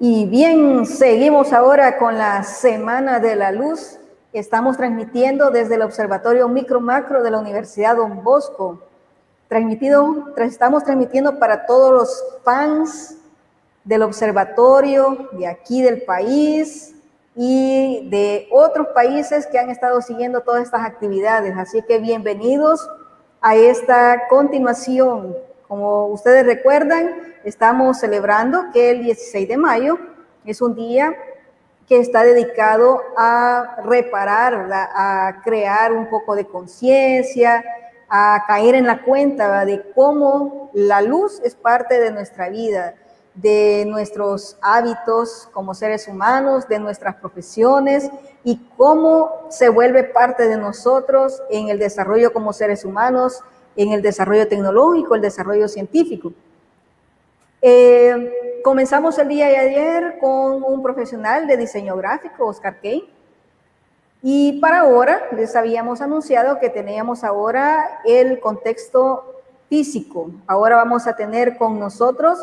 Y bien, seguimos ahora con la Semana de la Luz. Estamos transmitiendo desde el Observatorio Micro Macro de la Universidad Don Bosco. Estamos transmitiendo para todos los fans del observatorio, de aquí del país y de otros países que han estado siguiendo todas estas actividades. Así que bienvenidos a esta continuación. Como ustedes recuerdan, estamos celebrando que el 16 de mayo es un día que está dedicado a reparar, ¿verdad? A crear un poco de conciencia, a caer en la cuenta, ¿verdad? De cómo la luz es parte de nuestra vida, de nuestros hábitos como seres humanos, de nuestras profesiones y cómo se vuelve parte de nosotros en el desarrollo como seres humanos, en el desarrollo tecnológico, el desarrollo científico. Comenzamos el día de ayer con un profesional de diseño gráfico, Oscar Kane, y para ahora les habíamos anunciado que teníamos ahora el contexto físico. Ahora vamos a tener con nosotros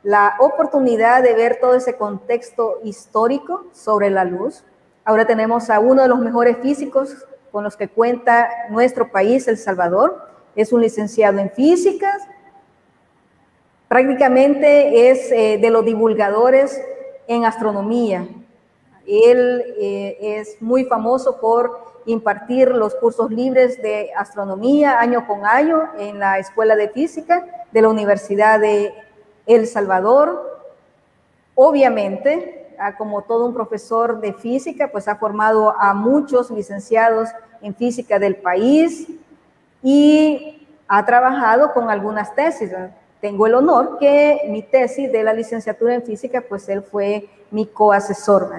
la oportunidad de ver todo ese contexto histórico sobre la luz. Ahora tenemos a uno de los mejores físicos con los que cuenta nuestro país, El Salvador. Es un licenciado en físicas, prácticamente es de los divulgadores en astronomía. Él es muy famoso por impartir los cursos libres de astronomía año con año en la Escuela de Física de la Universidad de El Salvador. Obviamente, como todo un profesor de física, pues ha formado a muchos licenciados en física del país y ha trabajado con algunas tesis. Tengo el honor que mi tesis de la licenciatura en física, pues él fue mi coasesor.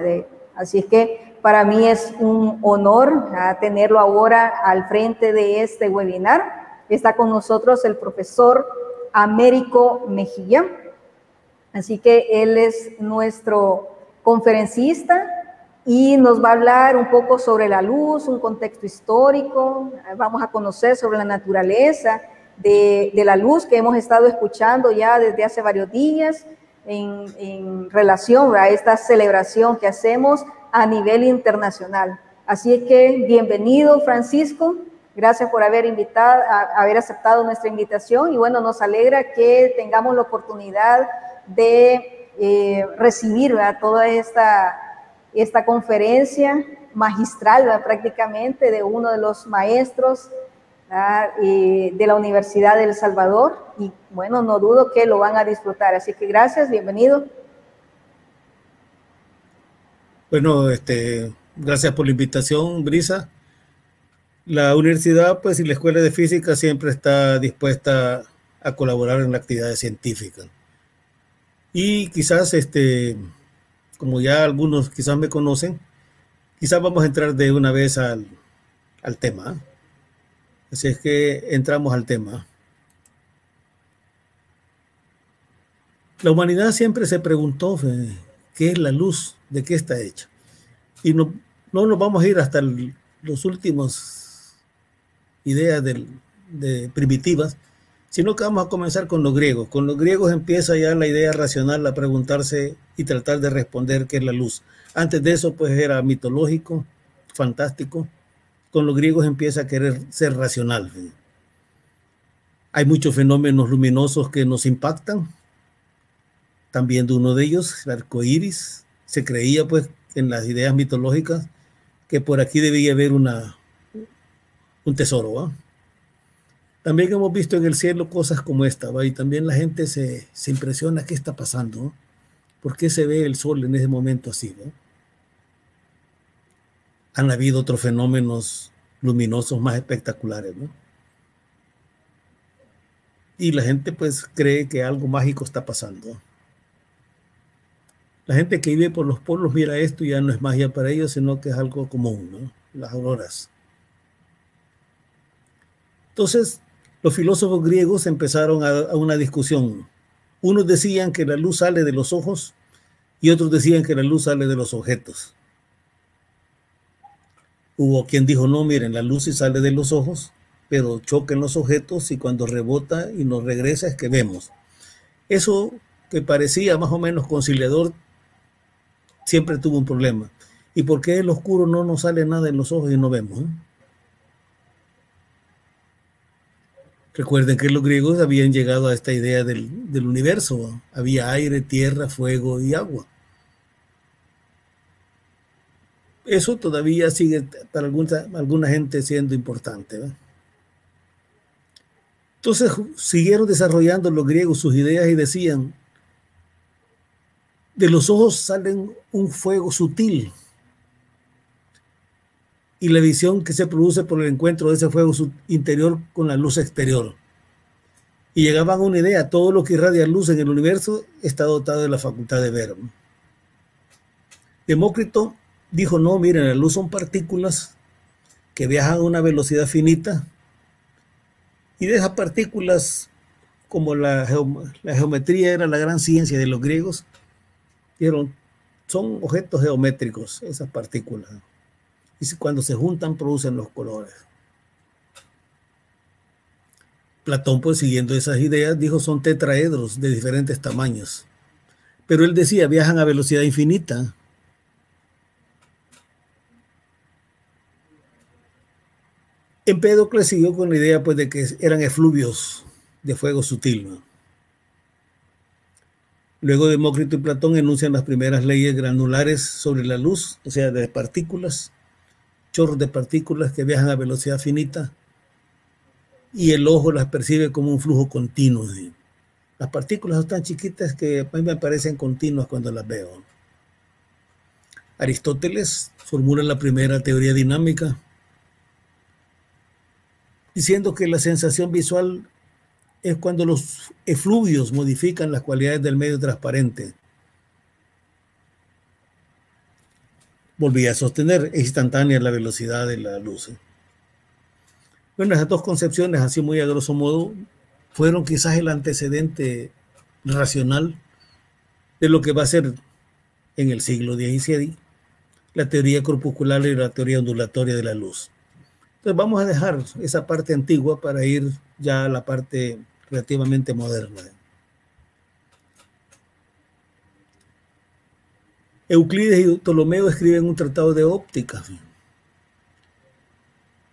Así es que para mí es un honor tenerlo ahora al frente de este webinar. Está con nosotros el profesor Américo Mejía. Así que él es nuestro conferencista y nos va a hablar un poco sobre la luz, un contexto histórico. Vamos a conocer sobre la naturaleza de la luz que hemos estado escuchando ya desde hace varios días en relación a esta celebración que hacemos a nivel internacional. Así es que bienvenido, Francisco. Gracias por haber aceptado nuestra invitación y bueno, nos alegra que tengamos la oportunidad de recibir, ¿verdad?, toda esta conferencia magistral, ¿verdad?, prácticamente de uno de los maestros de la Universidad de El Salvador y bueno, no dudo que lo van a disfrutar, así que gracias, bienvenido. Bueno, gracias por la invitación, Brisa. La universidad, pues, y la Escuela de Física siempre está dispuesta a colaborar en la actividad científica. Y quizás, como ya algunos quizás me conocen, quizás vamos a entrar de una vez al tema. Así es que entramos al tema. La humanidad siempre se preguntó qué es la luz, de qué está hecha. Y no nos vamos a ir hasta los últimos ideas de primitivas, sino que vamos a comenzar con los griegos. Con los griegos empieza ya la idea racional a preguntarse y tratar de responder qué es la luz. Antes de eso, pues era mitológico, fantástico. Con los griegos empieza a querer ser racional. Hay muchos fenómenos luminosos que nos impactan. También de uno de ellos, el arco iris. Se creía, pues, en las ideas mitológicas, que por aquí debía haber un tesoro, ¿va? También hemos visto en el cielo cosas como esta, ¿va? Y también la gente se impresiona qué está pasando, ¿no? ¿Por qué se ve el sol en ese momento así, ¿no? Han habido otros fenómenos luminosos más espectaculares, ¿no? Y la gente pues cree que algo mágico está pasando. La gente que vive por los polos mira esto y ya no es magia para ellos, sino que es algo común, ¿no? Las auroras. Entonces, los filósofos griegos empezaron a una discusión. Unos decían que la luz sale de los ojos y otros decían que la luz sale de los objetos. Hubo quien dijo, no, miren, la luz sí sale de los ojos, pero choca en los objetos y cuando rebota y nos regresa es que vemos. Eso que parecía más o menos conciliador siempre tuvo un problema. ¿Y por qué el oscuro no nos sale nada en los ojos y no vemos? Recuerden que los griegos habían llegado a esta idea del universo. Había aire, tierra, fuego y agua. Eso todavía sigue para alguna gente siendo importante, ¿verdad? Entonces siguieron desarrollando los griegos sus ideas y decían, de los ojos salen un fuego sutil y la visión que se produce por el encuentro de ese fuego interior con la luz exterior. Y llegaban a una idea, todo lo que irradia luz en el universo está dotado de la facultad de ver. Demócrito dijo, no, miren, la luz son partículas que viajan a una velocidad finita y de esas partículas, como la geometría era la gran ciencia de los griegos, dijeron, son objetos geométricos esas partículas y cuando se juntan producen los colores. Platón, pues siguiendo esas ideas, dijo son tetraedros de diferentes tamaños, pero él decía viajan a velocidad infinita. Empédocles siguió con la idea pues de que eran efluvios de fuego sutil, ¿no? Luego Demócrito y Platón enuncian las primeras leyes granulares sobre la luz, o sea, de partículas, chorros de partículas que viajan a velocidad finita y el ojo las percibe como un flujo continuo. ¿Sí? Las partículas son tan chiquitas que a mí me parecen continuas cuando las veo. Aristóteles formula la primera teoría dinámica, diciendo que la sensación visual es cuando los efluvios modifican las cualidades del medio transparente. Volví a sostener, es instantánea la velocidad de la luz. Bueno, esas dos concepciones, así muy a grosso modo, fueron quizás el antecedente racional de lo que va a ser en el siglo XVI la teoría corpuscular y la teoría ondulatoria de la luz. Entonces vamos a dejar esa parte antigua para ir ya a la parte relativamente moderna. Euclides y Ptolomeo escriben un tratado de óptica.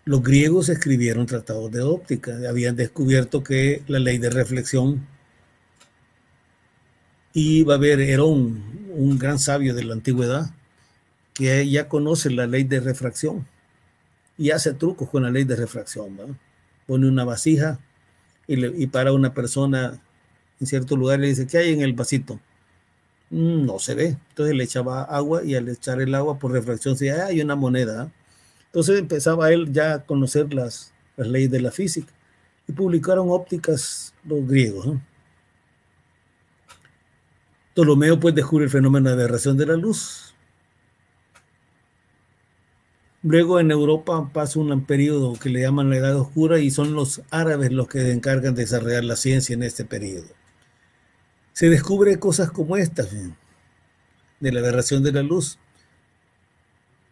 Los griegos escribieron tratados de óptica. Habían descubierto que la ley de reflexión, y va a haber Herón, un gran sabio de la antigüedad, que ya conoce la ley de refracción y hace trucos con la ley de refracción, ¿verdad? Pone una vasija y para una persona en cierto lugar le dice, ¿qué hay en el vasito? No se ve. Entonces le echaba agua y al echar el agua por refracción se hay una moneda. Entonces empezaba él ya a conocer las leyes de la física y publicaron ópticas los griegos, ¿no? Ptolomeo pues descubre el fenómeno de aberración de la luz. Luego en Europa pasa un periodo que le llaman la Edad Oscura y son los árabes los que se encargan de desarrollar la ciencia en este periodo. Se descubre cosas como estas, de la aberración de la luz.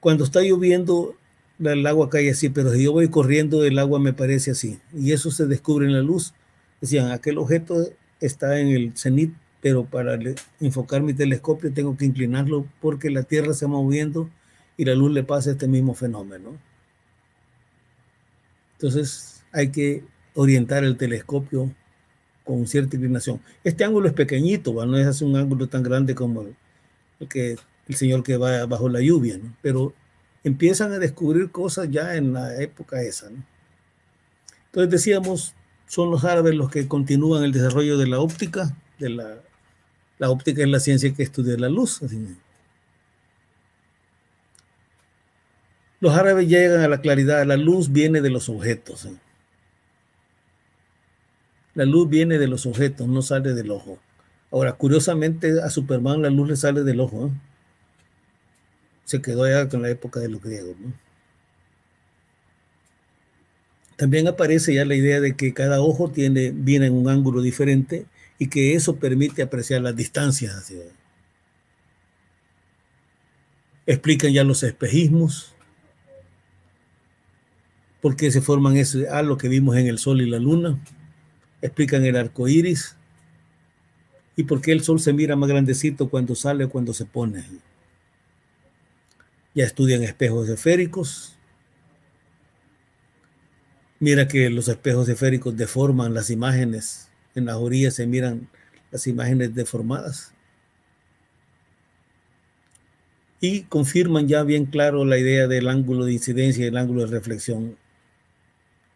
Cuando está lloviendo, el agua cae así, pero si yo voy corriendo, el agua me parece así. Y eso se descubre en la luz. Decían, aquel objeto está en el cenit, pero para enfocar mi telescopio tengo que inclinarlo porque la Tierra se va moviendo y la luz le pasa este mismo fenómeno. Entonces hay que orientar el telescopio con cierta inclinación. Este ángulo es pequeñito, ¿va? No es así un ángulo tan grande como el señor que va bajo la lluvia, ¿no? Pero empiezan a descubrir cosas ya en la época esa, ¿no? Entonces decíamos, son los árabes los que continúan el desarrollo de la óptica, la óptica es la ciencia que estudia la luz. Así. Los árabes llegan a la claridad, la luz viene de los objetos. La luz viene de los objetos, no sale del ojo. Ahora, curiosamente, a Superman la luz le sale del ojo, ¿eh? Se quedó allá con la época de los griegos, ¿no? También aparece ya la idea de que cada ojo viene en un ángulo diferente y que eso permite apreciar las distancias. Así. Explican ya los espejismos, por qué se forman ese halo que vimos en el sol y la luna. Explican el arco iris y por qué el sol se mira más grandecito cuando sale o cuando se pone. ya estudian espejos esféricos. Mira que los espejos esféricos deforman las imágenes. En las orillas se miran las imágenes deformadas. Y confirman ya bien claro la idea del ángulo de incidencia y el ángulo de reflexión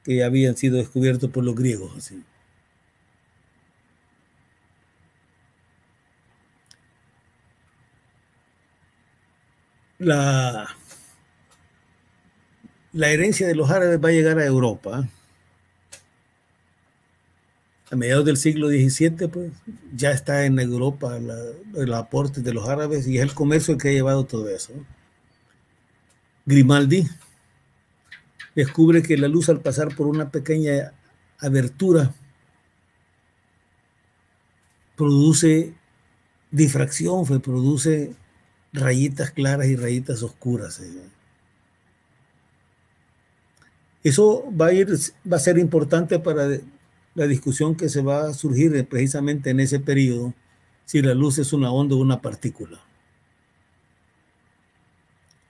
que habían sido descubiertos por los griegos. Así. La herencia de los árabes va a llegar a Europa. A mediados del siglo XVII, pues, ya está en Europa el aporte de los árabes y es el comercio el que ha llevado todo eso. Grimaldi descubre que la luz, al pasar por una pequeña abertura, produce difracción, produce rayitas claras y rayitas oscuras. Eso va a ser importante para la discusión que se va a surgir precisamente en ese periodo, si la luz es una onda o una partícula.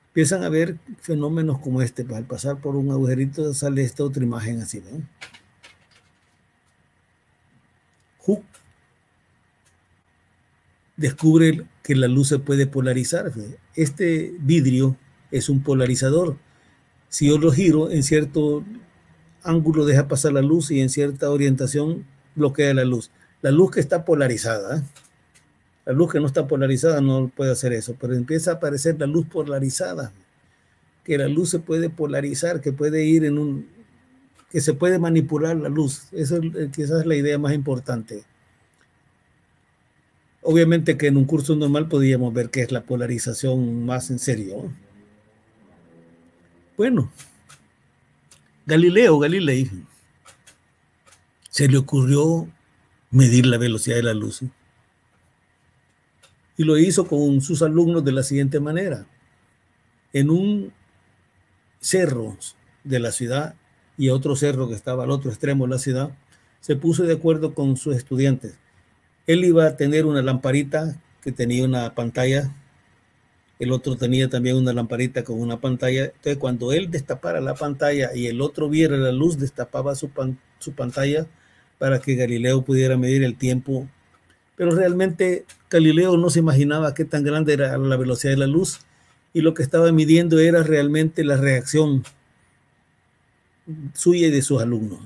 Empiezan a ver fenómenos como este. Al pasar por un agujerito sale esta otra imagen así, ¿no? Hooke descubre que la luz se puede polarizar. Este vidrio es un polarizador. Si yo lo giro en cierto ángulo deja pasar la luz y en cierta orientación bloquea la luz. La luz que está polarizada, la luz que no está polarizada no puede hacer eso, pero empieza a aparecer la luz polarizada, que la luz se puede polarizar, que puede ir que se puede manipular la luz. Esa es la idea más importante. Obviamente que en un curso normal podríamos ver qué es la polarización más en serio. Bueno, Galilei, se le ocurrió medir la velocidad de la luz. Y lo hizo con sus alumnos de la siguiente manera. En un cerro de la ciudad y otro cerro que estaba al otro extremo de la ciudad, se puso de acuerdo con sus estudiantes. Él iba a tener una lamparita que tenía una pantalla, el otro tenía también una lamparita con una pantalla. Entonces, cuando él destapara la pantalla y el otro viera la luz, destapaba su pantalla para que Galileo pudiera medir el tiempo. Pero realmente Galileo no se imaginaba qué tan grande era la velocidad de la luz, y lo que estaba midiendo era realmente la reacción suya y de sus alumnos.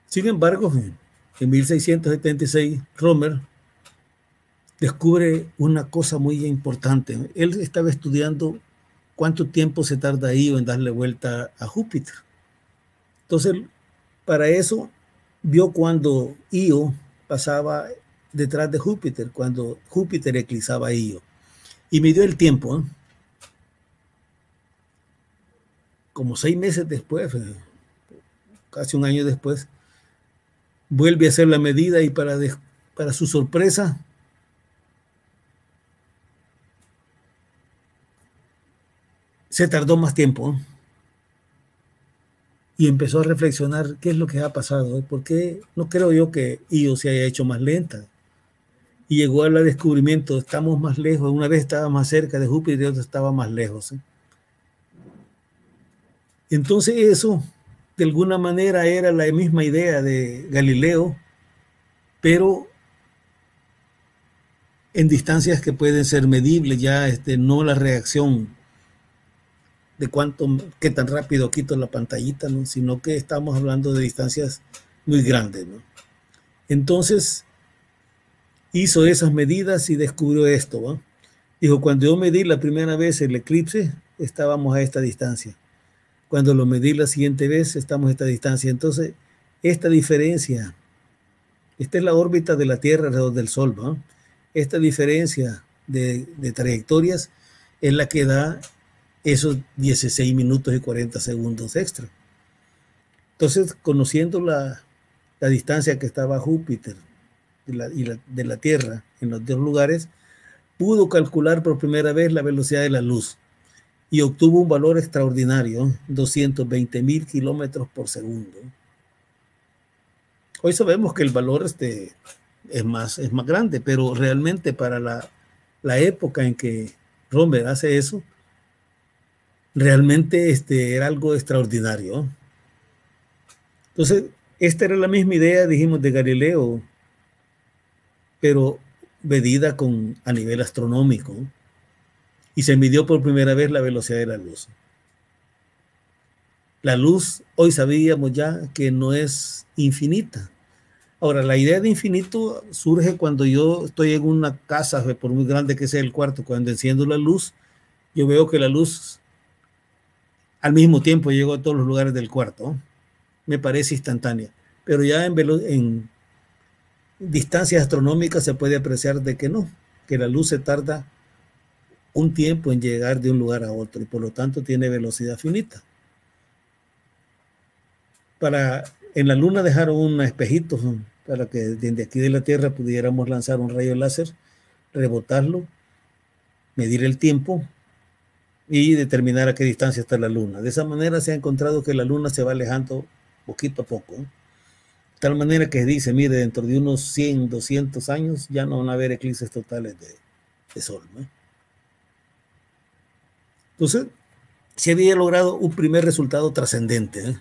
Sin embargo, en 1676, Romer descubre una cosa muy importante. Él estaba estudiando cuánto tiempo se tarda Io en darle vuelta a Júpiter. Entonces, para eso, vio cuando Io pasaba detrás de Júpiter, cuando Júpiter eclipsaba a Io, y midió el tiempo. Como 6 meses después, casi un año después, vuelve a hacer la medida y para su sorpresa, se tardó más tiempo y empezó a reflexionar qué es lo que ha pasado, por qué no creo yo que Io se haya hecho más lenta. Y llegó al descubrimiento, estamos más lejos, una vez estaba más cerca de Júpiter y otra estaba más lejos. Entonces eso, de alguna manera, era la misma idea de Galileo, pero en distancias que pueden ser medibles, ya no la reacción de qué tan rápido quito la pantallita, ¿no? Sino que estamos hablando de distancias muy grandes, ¿no? Entonces hizo esas medidas y descubrió esto, ¿no? Dijo, cuando yo medí la primera vez el eclipse, estábamos a esta distancia. Cuando lo medí la siguiente vez, estamos a esta distancia. Entonces, esta diferencia, esta es la órbita de la Tierra alrededor del Sol, ¿no? Esta diferencia de trayectorias es la que da esos 16 minutos y 40 segundos extra. Entonces, conociendo la distancia que estaba Júpiter de la Tierra en los dos lugares, pudo calcular por primera vez la velocidad de la luz y obtuvo un valor extraordinario, 220,000 kilómetros por segundo. Hoy sabemos que el valor es más grande, pero realmente para la época en que Romer hace eso, realmente era algo extraordinario. Entonces, esta era la misma idea, dijimos, de Galileo, pero medida a nivel astronómico. Y se midió por primera vez la velocidad de la luz. La luz, hoy sabíamos ya que no es infinita. Ahora, la idea de infinito surge cuando yo estoy en una casa, por muy grande que sea el cuarto, cuando enciendo la luz, yo veo que la luz al mismo tiempo llegó a todos los lugares del cuarto. Me parece instantánea. Pero ya en distancias astronómicas se puede apreciar de que no, que la luz se tarda un tiempo en llegar de un lugar a otro y por lo tanto tiene velocidad finita. En la luna dejaron un espejito para que desde aquí de la Tierra pudiéramos lanzar un rayo láser, rebotarlo, medir el tiempo y determinar a qué distancia está la luna. De esa manera se ha encontrado que la luna se va alejando poquito a poco. De tal manera que dice, mire, dentro de unos 100, 200 años ya no van a haber eclipses totales de sol, ¿no? Entonces, se había logrado un primer resultado trascendente, ¿eh?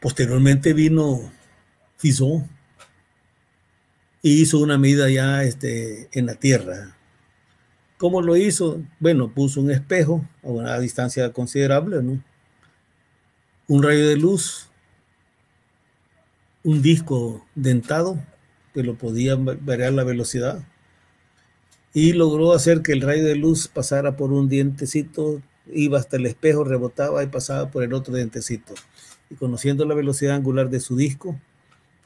Posteriormente vino Fizeau y hizo una medida ya en la Tierra. ¿Cómo lo hizo? Bueno, puso un espejo a una distancia considerable, ¿no? Un rayo de luz, un disco dentado que lo podía variar la velocidad y logró hacer que el rayo de luz pasara por un dientecito, iba hasta el espejo, rebotaba y pasaba por el otro dientecito. Y conociendo la velocidad angular de su disco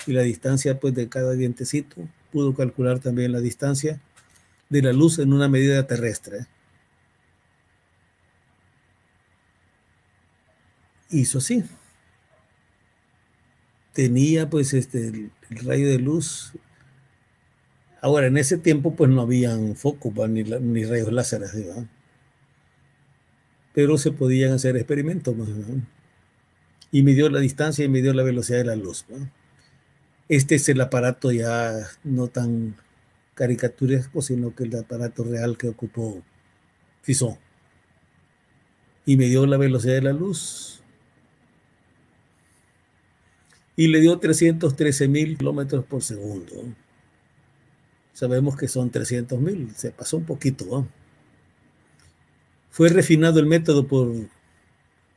y la distancia pues de cada dientecito, pudo calcular también la distancia de la luz en una medida terrestre. Hizo así. Tenía pues el rayo de luz. Ahora, en ese tiempo pues no habían focos ni rayos láseres, ¿verdad? Pero se podían hacer experimentos, ¿verdad? Y midió la distancia y midió la velocidad de la luz, ¿verdad? Este es el aparato ya no tan caricaturesco, sino que el aparato real que ocupó Fizeau. Y midió la velocidad de la luz y le dio 313.000 kilómetros por segundo. Sabemos que son 300.000, se pasó un poquito, ¿no? Fue refinado el método por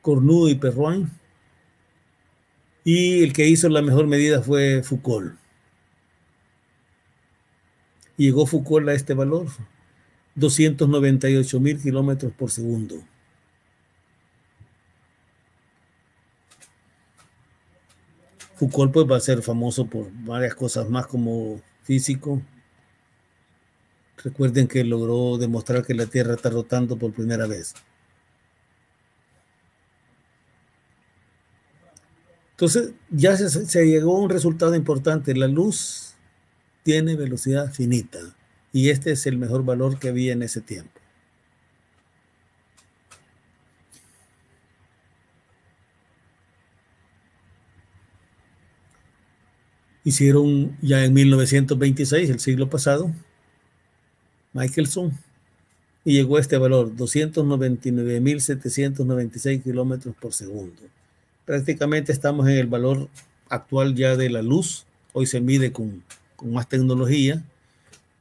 Cornu y Perroin, y el que hizo la mejor medida fue Foucault. Y llegó Foucault a este valor, 298.000 kilómetros por segundo. Foucault pues va a ser famoso por varias cosas más como físico. Recuerden que logró demostrar que la Tierra está rotando por primera vez. Entonces ya se llegó a un resultado importante. La luz tiene velocidad finita y este es el mejor valor que había en ese tiempo. Hicieron ya en 1926, el siglo pasado, Michelson, y llegó a este valor, 299.796 kilómetros por segundo. Prácticamente estamos en el valor actual ya de la luz. Hoy se mide con más tecnología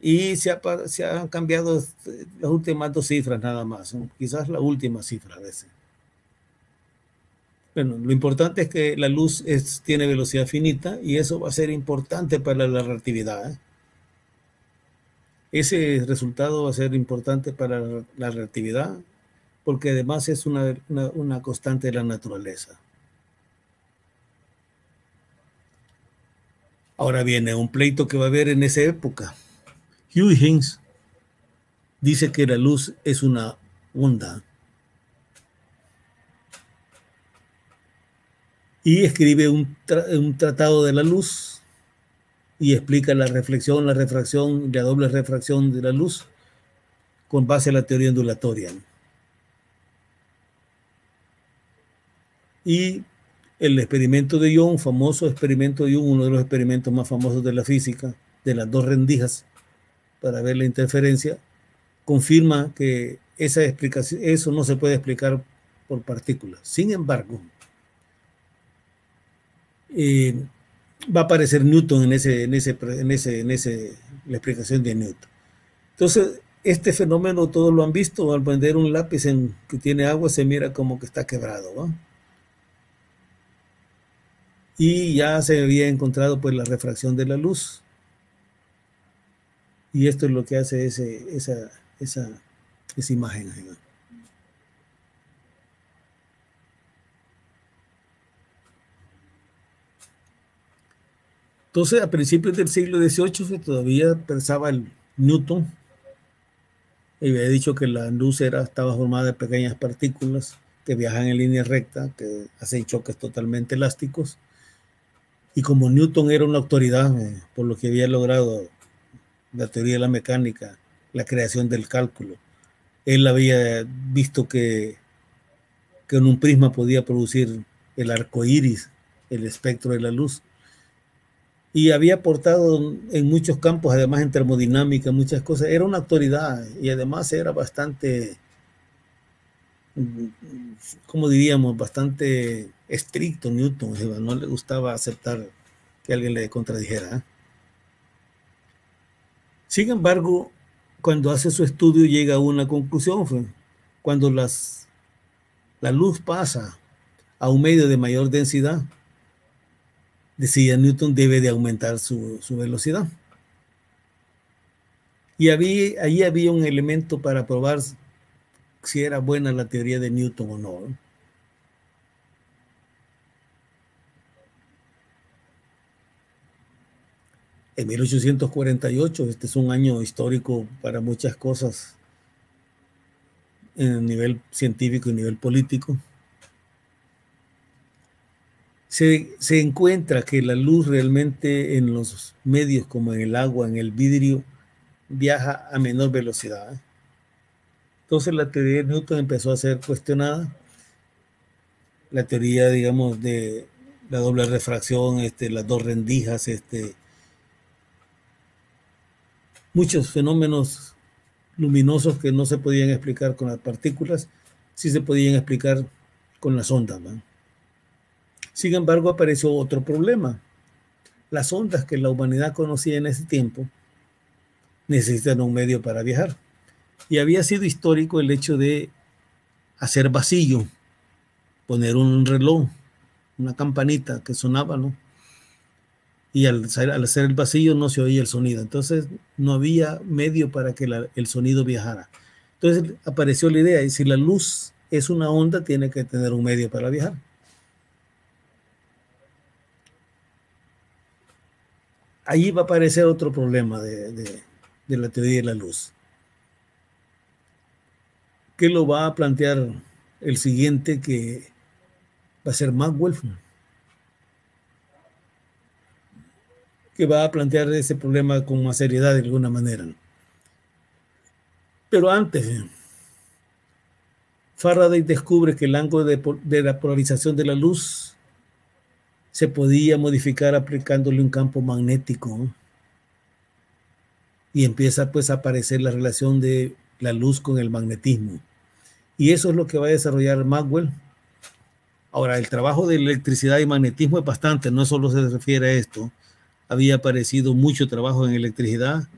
y se han cambiado las últimas 2 cifras nada más, ¿no? Quizás la última cifra a veces. Bueno, lo importante es que la luz tiene velocidad finita y eso va a ser importante para la relatividad, ¿eh? Ese resultado va a ser importante para la relatividad porque además es una constante de la naturaleza. Ahora viene un pleito que va a haber en esa época. Huygens dice que la luz es una onda y escribe un tratado de la luz y explica la reflexión, la refracción, la doble refracción de la luz con base a la teoría ondulatoria. Y el experimento de Young, famoso experimento de Young, uno de los experimentos más famosos de la física, de las dos rendijas para ver la interferencia, confirma que esa explicación, eso no se puede explicar por partículas. Sin embargo, va a aparecer Newton en la explicación de Newton. Entonces, este fenómeno todos lo han visto. Al prender un lápiz que tiene agua se mira como que está quebrado, ¿no? Y ya se había encontrado pues la refracción de la luz. Y esto es lo que hace esa imagen. ¿No? Entonces, a principios del siglo XVIII todavía pensaba el Newton y había dicho que la luz estaba formada de pequeñas partículas que viajan en línea recta, que hacen choques totalmente elásticos. Y como Newton era una autoridad por lo que había logrado la teoría de la mecánica, la creación del cálculo, él había visto que en un prisma podía producir el arco iris, el espectro de la luz. Y había aportado en muchos campos, además en termodinámica, muchas cosas. Era una autoridad y además era bastante, como diríamos, bastante estricto Newton. No le gustaba aceptar que alguien le contradijera. Sin embargo, cuando hace su estudio llega a una conclusión. Cuando la luz pasa a un medio de mayor densidad, decía Newton, debe de aumentar su velocidad. Y allí había un elemento para probar si era buena la teoría de Newton o no. En 1848, este es un año histórico para muchas cosas en el nivel científico y nivel político. Se encuentra que la luz realmente en los medios como en el agua, en el vidrio, viaja a menor velocidad. Entonces la teoría de Newton empezó a ser cuestionada. La teoría, digamos, de la doble refracción, las dos rendijas, muchos fenómenos luminosos que no se podían explicar con las partículas, sí se podían explicar con las ondas, ¿no? Sin embargo, apareció otro problema. Las ondas que la humanidad conocía en ese tiempo necesitan un medio para viajar. Y había sido histórico el hecho de hacer vacío, poner un reloj, una campanita que sonaba, ¿no? Y al hacer el vacío no se oía el sonido. Entonces no había medio para que el sonido viajara. Entonces apareció la idea, y si la luz es una onda, tiene que tener un medio para viajar. Allí va a aparecer otro problema de la teoría de la luz, que lo va a plantear el siguiente, que va a ser Maxwell, que va a plantear ese problema con más seriedad de alguna manera. Pero antes, Faraday descubre que el ángulo de la polarización de la luz se podía modificar aplicándole un campo magnético. Y empieza pues a aparecer la relación de la luz con el magnetismo. Y eso es lo que va a desarrollar Maxwell. Ahora, el trabajo de electricidad y magnetismo es bastante, no solo se refiere a esto. Había aparecido mucho trabajo en electricidad,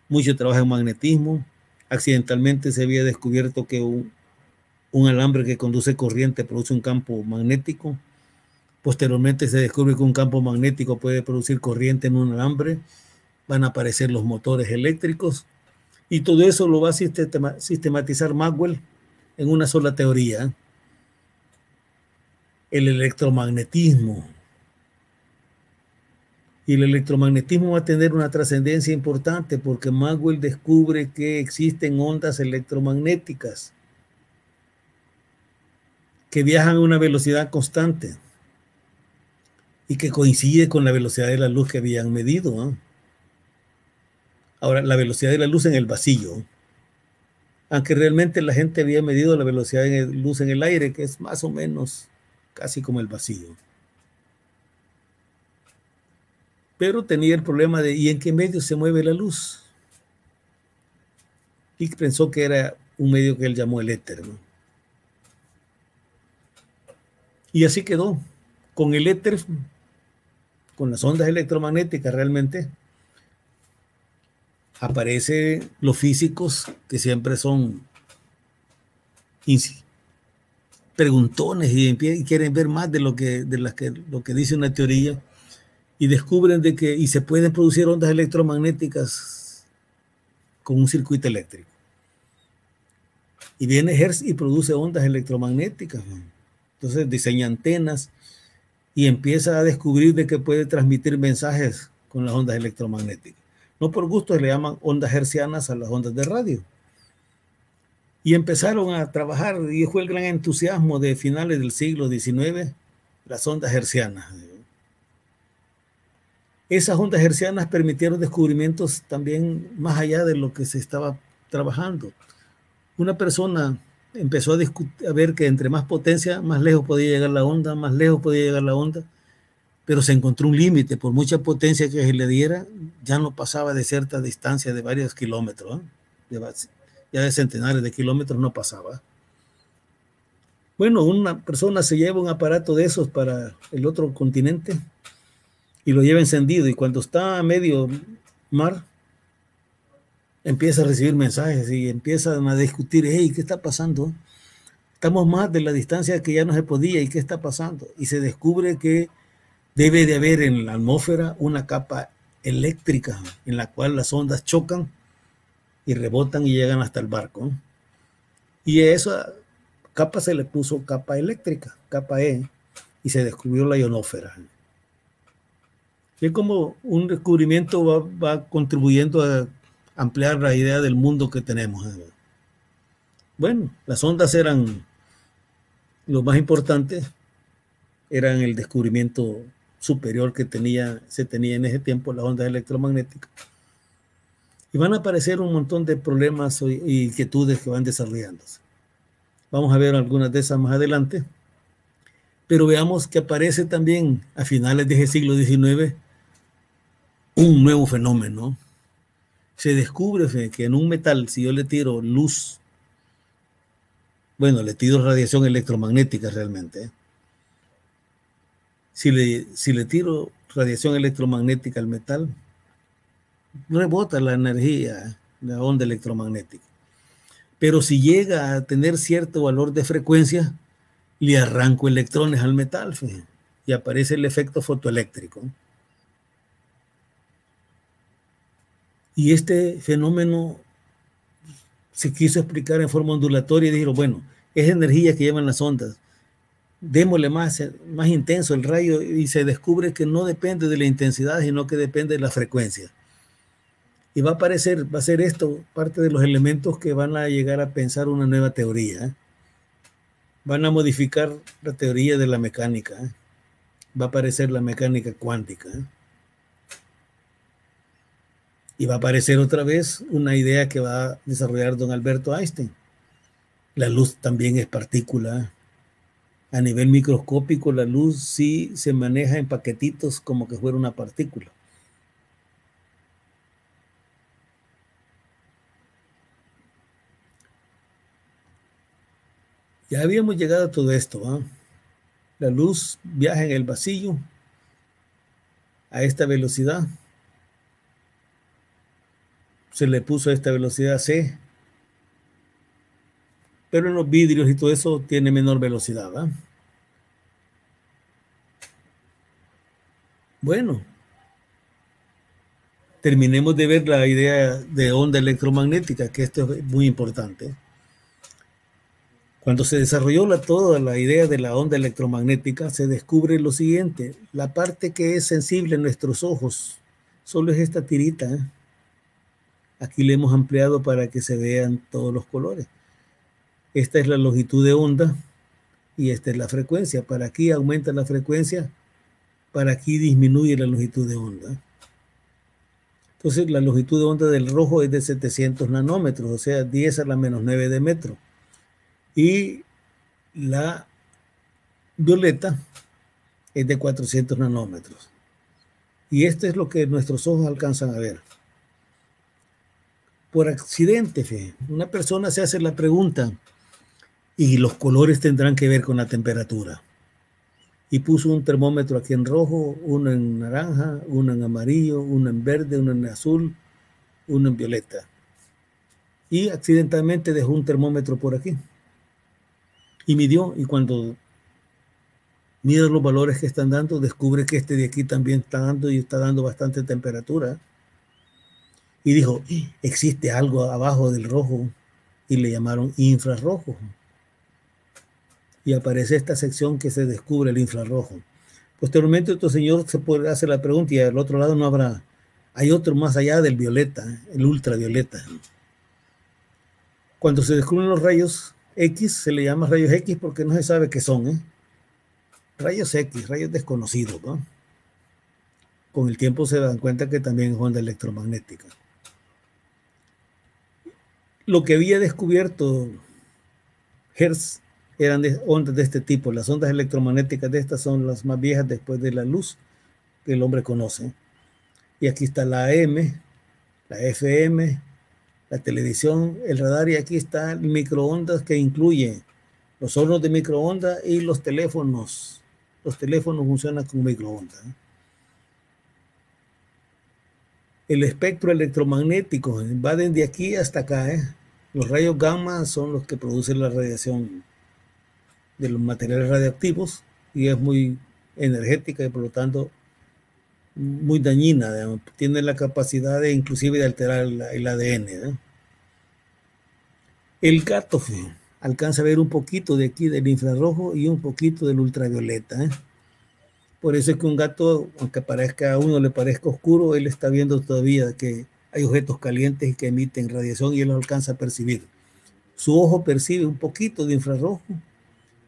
mucho trabajo en magnetismo. Accidentalmente se había descubierto que un alambre que conduce corriente produce un campo magnético. Posteriormente se descubre que un campo magnético puede producir corriente en un alambre. Van a aparecer los motores eléctricos. Y todo eso lo va a sistematizar Maxwell en una sola teoría: el electromagnetismo. Y el electromagnetismo va a tener una trascendencia importante porque Maxwell descubre que existen ondas electromagnéticas que viajan a una velocidad constante y que coincide con la velocidad de la luz que habían medido, ¿no? Ahora, la velocidad de la luz en el vacío, aunque realmente la gente había medido la velocidad de luz en el aire, que es más o menos casi como el vacío. pero tenía el problema de ¿y en qué medio se mueve la luz? Y pensó que era un medio que él llamó el éter, ¿no? Y así quedó, con el éter, con las ondas electromagnéticas realmente. Aparecen los físicos que siempre son preguntones y quieren ver más de lo que dice una teoría, y descubren de que y se pueden producir ondas electromagnéticas con un circuito eléctrico. Y viene Hertz y produce ondas electromagnéticas. Entonces diseña antenas y empieza a descubrir de que puede transmitir mensajes con las ondas electromagnéticas. No por gusto se le llaman ondas hertzianas a las ondas de radio. Y empezaron a trabajar, y fue el gran entusiasmo de finales del siglo XIX, las ondas hertzianas. Esas ondas hertzianas permitieron descubrimientos también más allá de lo que se estaba trabajando. Una persona empezó a ver que entre más potencia, más lejos podía llegar la onda, más lejos podía llegar la onda, pero se encontró un límite. Por mucha potencia que se le diera, ya no pasaba de cierta distancia de varios kilómetros, ya de centenares de kilómetros no pasaba. Bueno, una persona se lleva un aparato de esos para el otro continente y lo lleva encendido, y cuando está a medio mar, empieza a recibir mensajes y empiezan a discutir, hey, ¿qué está pasando? Estamos más de la distancia que ya no se podía, ¿y qué está pasando? Y se descubre que debe de haber en la atmósfera una capa eléctrica en la cual las ondas chocan y rebotan y llegan hasta el barco. Y a esa capa se le puso capa eléctrica, capa E, y se descubrió la ionósfera. Es como un descubrimiento va contribuyendo a ampliar la idea del mundo que tenemos. Bueno, las ondas eran lo más importante, eran el descubrimiento superior que se tenía en ese tiempo, las ondas electromagnéticas. Y van a aparecer un montón de problemas y inquietudes que van desarrollándose. Vamos a ver algunas de esas más adelante. Pero veamos que aparece también a finales de ese siglo XIX un nuevo fenómeno. Se descubre que en un metal, si yo le tiro luz, bueno, le tiro radiación electromagnética realmente. Si le tiro radiación electromagnética al metal, rebota la energía, la onda electromagnética. Pero si llega a tener cierto valor de frecuencia, le arranco electrones al metal, fíjense, y aparece el efecto fotoeléctrico. Y este fenómeno se quiso explicar en forma ondulatoria y dijeron, bueno, es energía que llevan las ondas, démosle más intenso el rayo, y se descubre que no depende de la intensidad, sino que depende de la frecuencia. Y va a ser esto parte de los elementos que van a llegar a pensar una nueva teoría. Van a modificar la teoría de la mecánica. Va a aparecer la mecánica cuántica. Y va a aparecer otra vez una idea que va a desarrollar don Alberto Einstein. La luz también es partícula. A nivel microscópico, la luz sí se maneja en paquetitos como que fuera una partícula. Ya habíamos llegado a todo esto, ¿eh? La luz viaja en el vacío a esta velocidad. Se le puso esta velocidad c, pero en los vidrios y todo eso tiene menor velocidad, ¿verdad? Bueno, terminemos de ver la idea de onda electromagnética, que esto es muy importante. Cuando se desarrolló toda la idea de la onda electromagnética, se descubre lo siguiente: la parte que es sensible en nuestros ojos solo es esta tirita, ¿eh? Aquí le hemos ampliado para que se vean todos los colores. Esta es la longitud de onda y esta es la frecuencia. Para aquí aumenta la frecuencia, para aquí disminuye la longitud de onda. Entonces la longitud de onda del rojo es de 700 nanómetros, o sea, 10 a la menos 9 de metro. Y la violeta es de 400 nanómetros. Y esto es lo que nuestros ojos alcanzan a ver. Por accidente, una persona se hace la pregunta, ¿y los colores tendrán que ver con la temperatura? Y puso un termómetro aquí en rojo, uno en naranja, uno en amarillo, uno en verde, uno en azul, uno en violeta. Y accidentalmente dejó un termómetro por aquí. Y midió, y cuando mide los valores que están dando, descubre que este de aquí también está dando y está dando bastante temperatura. Y dijo, existe algo abajo del rojo, y le llamaron infrarrojo. Y aparece esta sección que se descubre el infrarrojo. Posteriormente otro señor se puede hacer la pregunta y al otro lado no habrá, hay otro más allá del violeta, el ultravioleta. Cuando se descubren los rayos X, se le llama rayos X porque no se sabe qué son, rayos X, rayos desconocidos, ¿no? Con el tiempo se dan cuenta que también es onda electromagnética. Lo que había descubierto Hertz eran ondas de este tipo. Las ondas electromagnéticas de estas son las más viejas después de la luz que el hombre conoce. Y aquí está la AM, la FM, la televisión, el radar, y aquí está el microondas que incluye los hornos de microondas y los teléfonos. Los teléfonos funcionan con microondas. El espectro electromagnético va desde aquí hasta acá. Los rayos gamma son los que producen la radiación de los materiales radioactivos y es muy energética y por lo tanto muy dañina, digamos. Tiene la capacidad de inclusive de alterar el ADN. El gato alcanza a ver un poquito de aquí del infrarrojo y un poquito del ultravioleta. Por eso es que un gato, aunque a uno le parezca oscuro, él está viendo todavía que hay objetos calientes que emiten radiación y él lo alcanza a percibir. Su ojo percibe un poquito de infrarrojo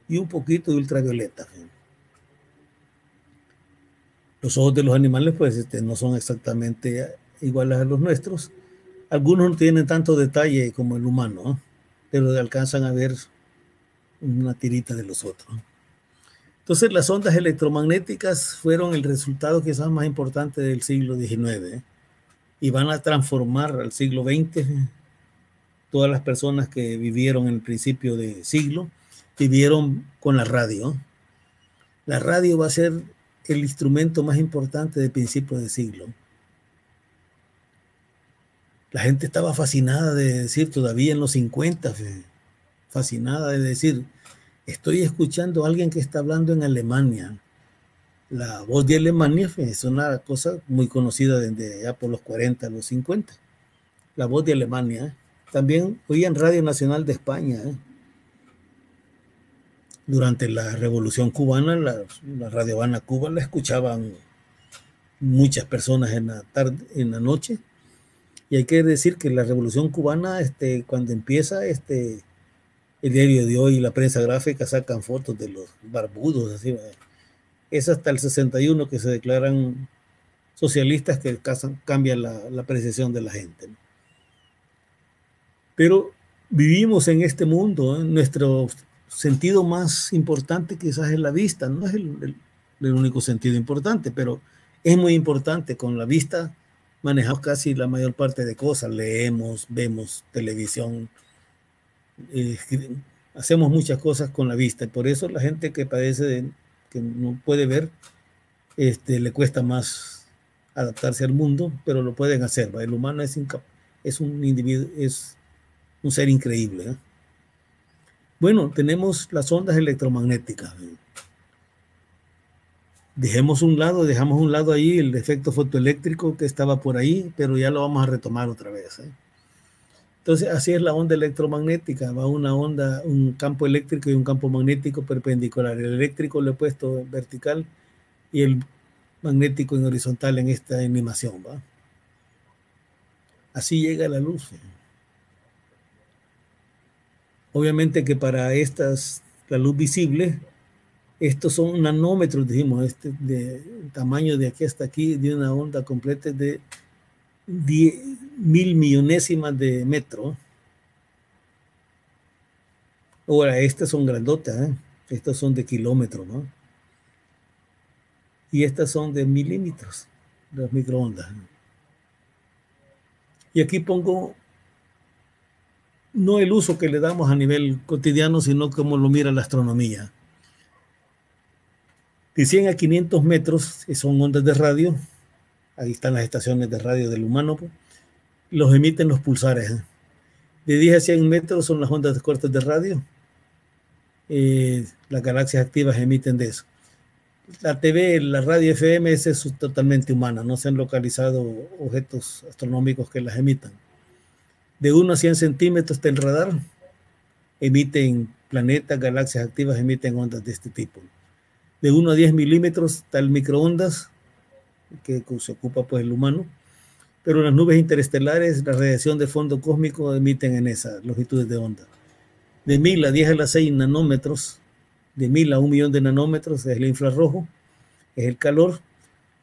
y un poquito de ultravioleta. Los ojos de los animales pues no son exactamente iguales a los nuestros. Algunos no tienen tanto detalle como el humano, pero alcanzan a ver una tirita de los otros. Entonces las ondas electromagnéticas fueron el resultado quizás más importante del siglo XIX y van a transformar al siglo XX. Todas las personas que vivieron en el principio de siglo vivieron con la radio. La radio va a ser el instrumento más importante del principio de siglo. La gente estaba fascinada de decir, todavía en los 50, fascinada de decir, estoy escuchando a alguien que está hablando en Alemania. La voz de Alemania es una cosa muy conocida desde ya por los 40, los 50. La voz de Alemania. También oían Radio Nacional de España. Durante la Revolución Cubana, la Radio Habana Cuba la escuchaban muchas personas en la tarde, en la noche. Y hay que decir que la Revolución Cubana, cuando empieza, el diario de hoy y la prensa gráfica sacan fotos de los barbudos, así. Es hasta el 61 que se declaran socialistas, que cambian la percepción de la gente. Pero vivimos en este mundo, nuestro sentido más importante quizás es la vista, no es el único sentido importante, pero es muy importante. Con la vista manejamos casi la mayor parte de cosas, leemos, vemos televisión, hacemos muchas cosas con la vista, y por eso la gente que padece que no puede ver, le cuesta más adaptarse al mundo, pero lo pueden hacer. El humano es un individuo, es un ser increíble. Bueno, tenemos las ondas electromagnéticas. Dejamos un lado ahí el efecto fotoeléctrico que estaba por ahí, pero ya lo vamos a retomar otra vez. Entonces, así es la onda electromagnética. Va una onda, un campo eléctrico y un campo magnético perpendicular. El eléctrico lo he puesto en vertical y el magnético en horizontal en esta animación. Así llega la luz. Obviamente que para la luz visible, estos son nanómetros, dijimos, de tamaño de aquí hasta aquí, de una onda completa de 10.000 millonésimas de metro. Ahora, estas son grandotas, estas son de kilómetros, ¿no? Y estas son de milímetros. las microondas. Y aquí pongo no el uso que le damos a nivel cotidiano, sino cómo lo mira la astronomía. De 100 a 500 metros son ondas de radio. Ahí están las estaciones de radio del humano. Los emiten los pulsares. De 10 a 100 metros son las ondas cortas de radio. Las galaxias activas emiten de eso. La TV, la radio FM es totalmente humana. No se han localizado objetos astronómicos que las emitan. De 1 a 100 centímetros está el radar. Emiten planetas, galaxias activas, emiten ondas de este tipo. De 1 a 10 milímetros está el microondas, que se ocupa pues el humano. Pero las nubes interestelares, la radiación de fondo cósmico emiten en esas longitudes de onda. De 1000 a 10 a la 6 nanómetros, de 1000 a 1 millón de nanómetros es el infrarrojo, es el calor,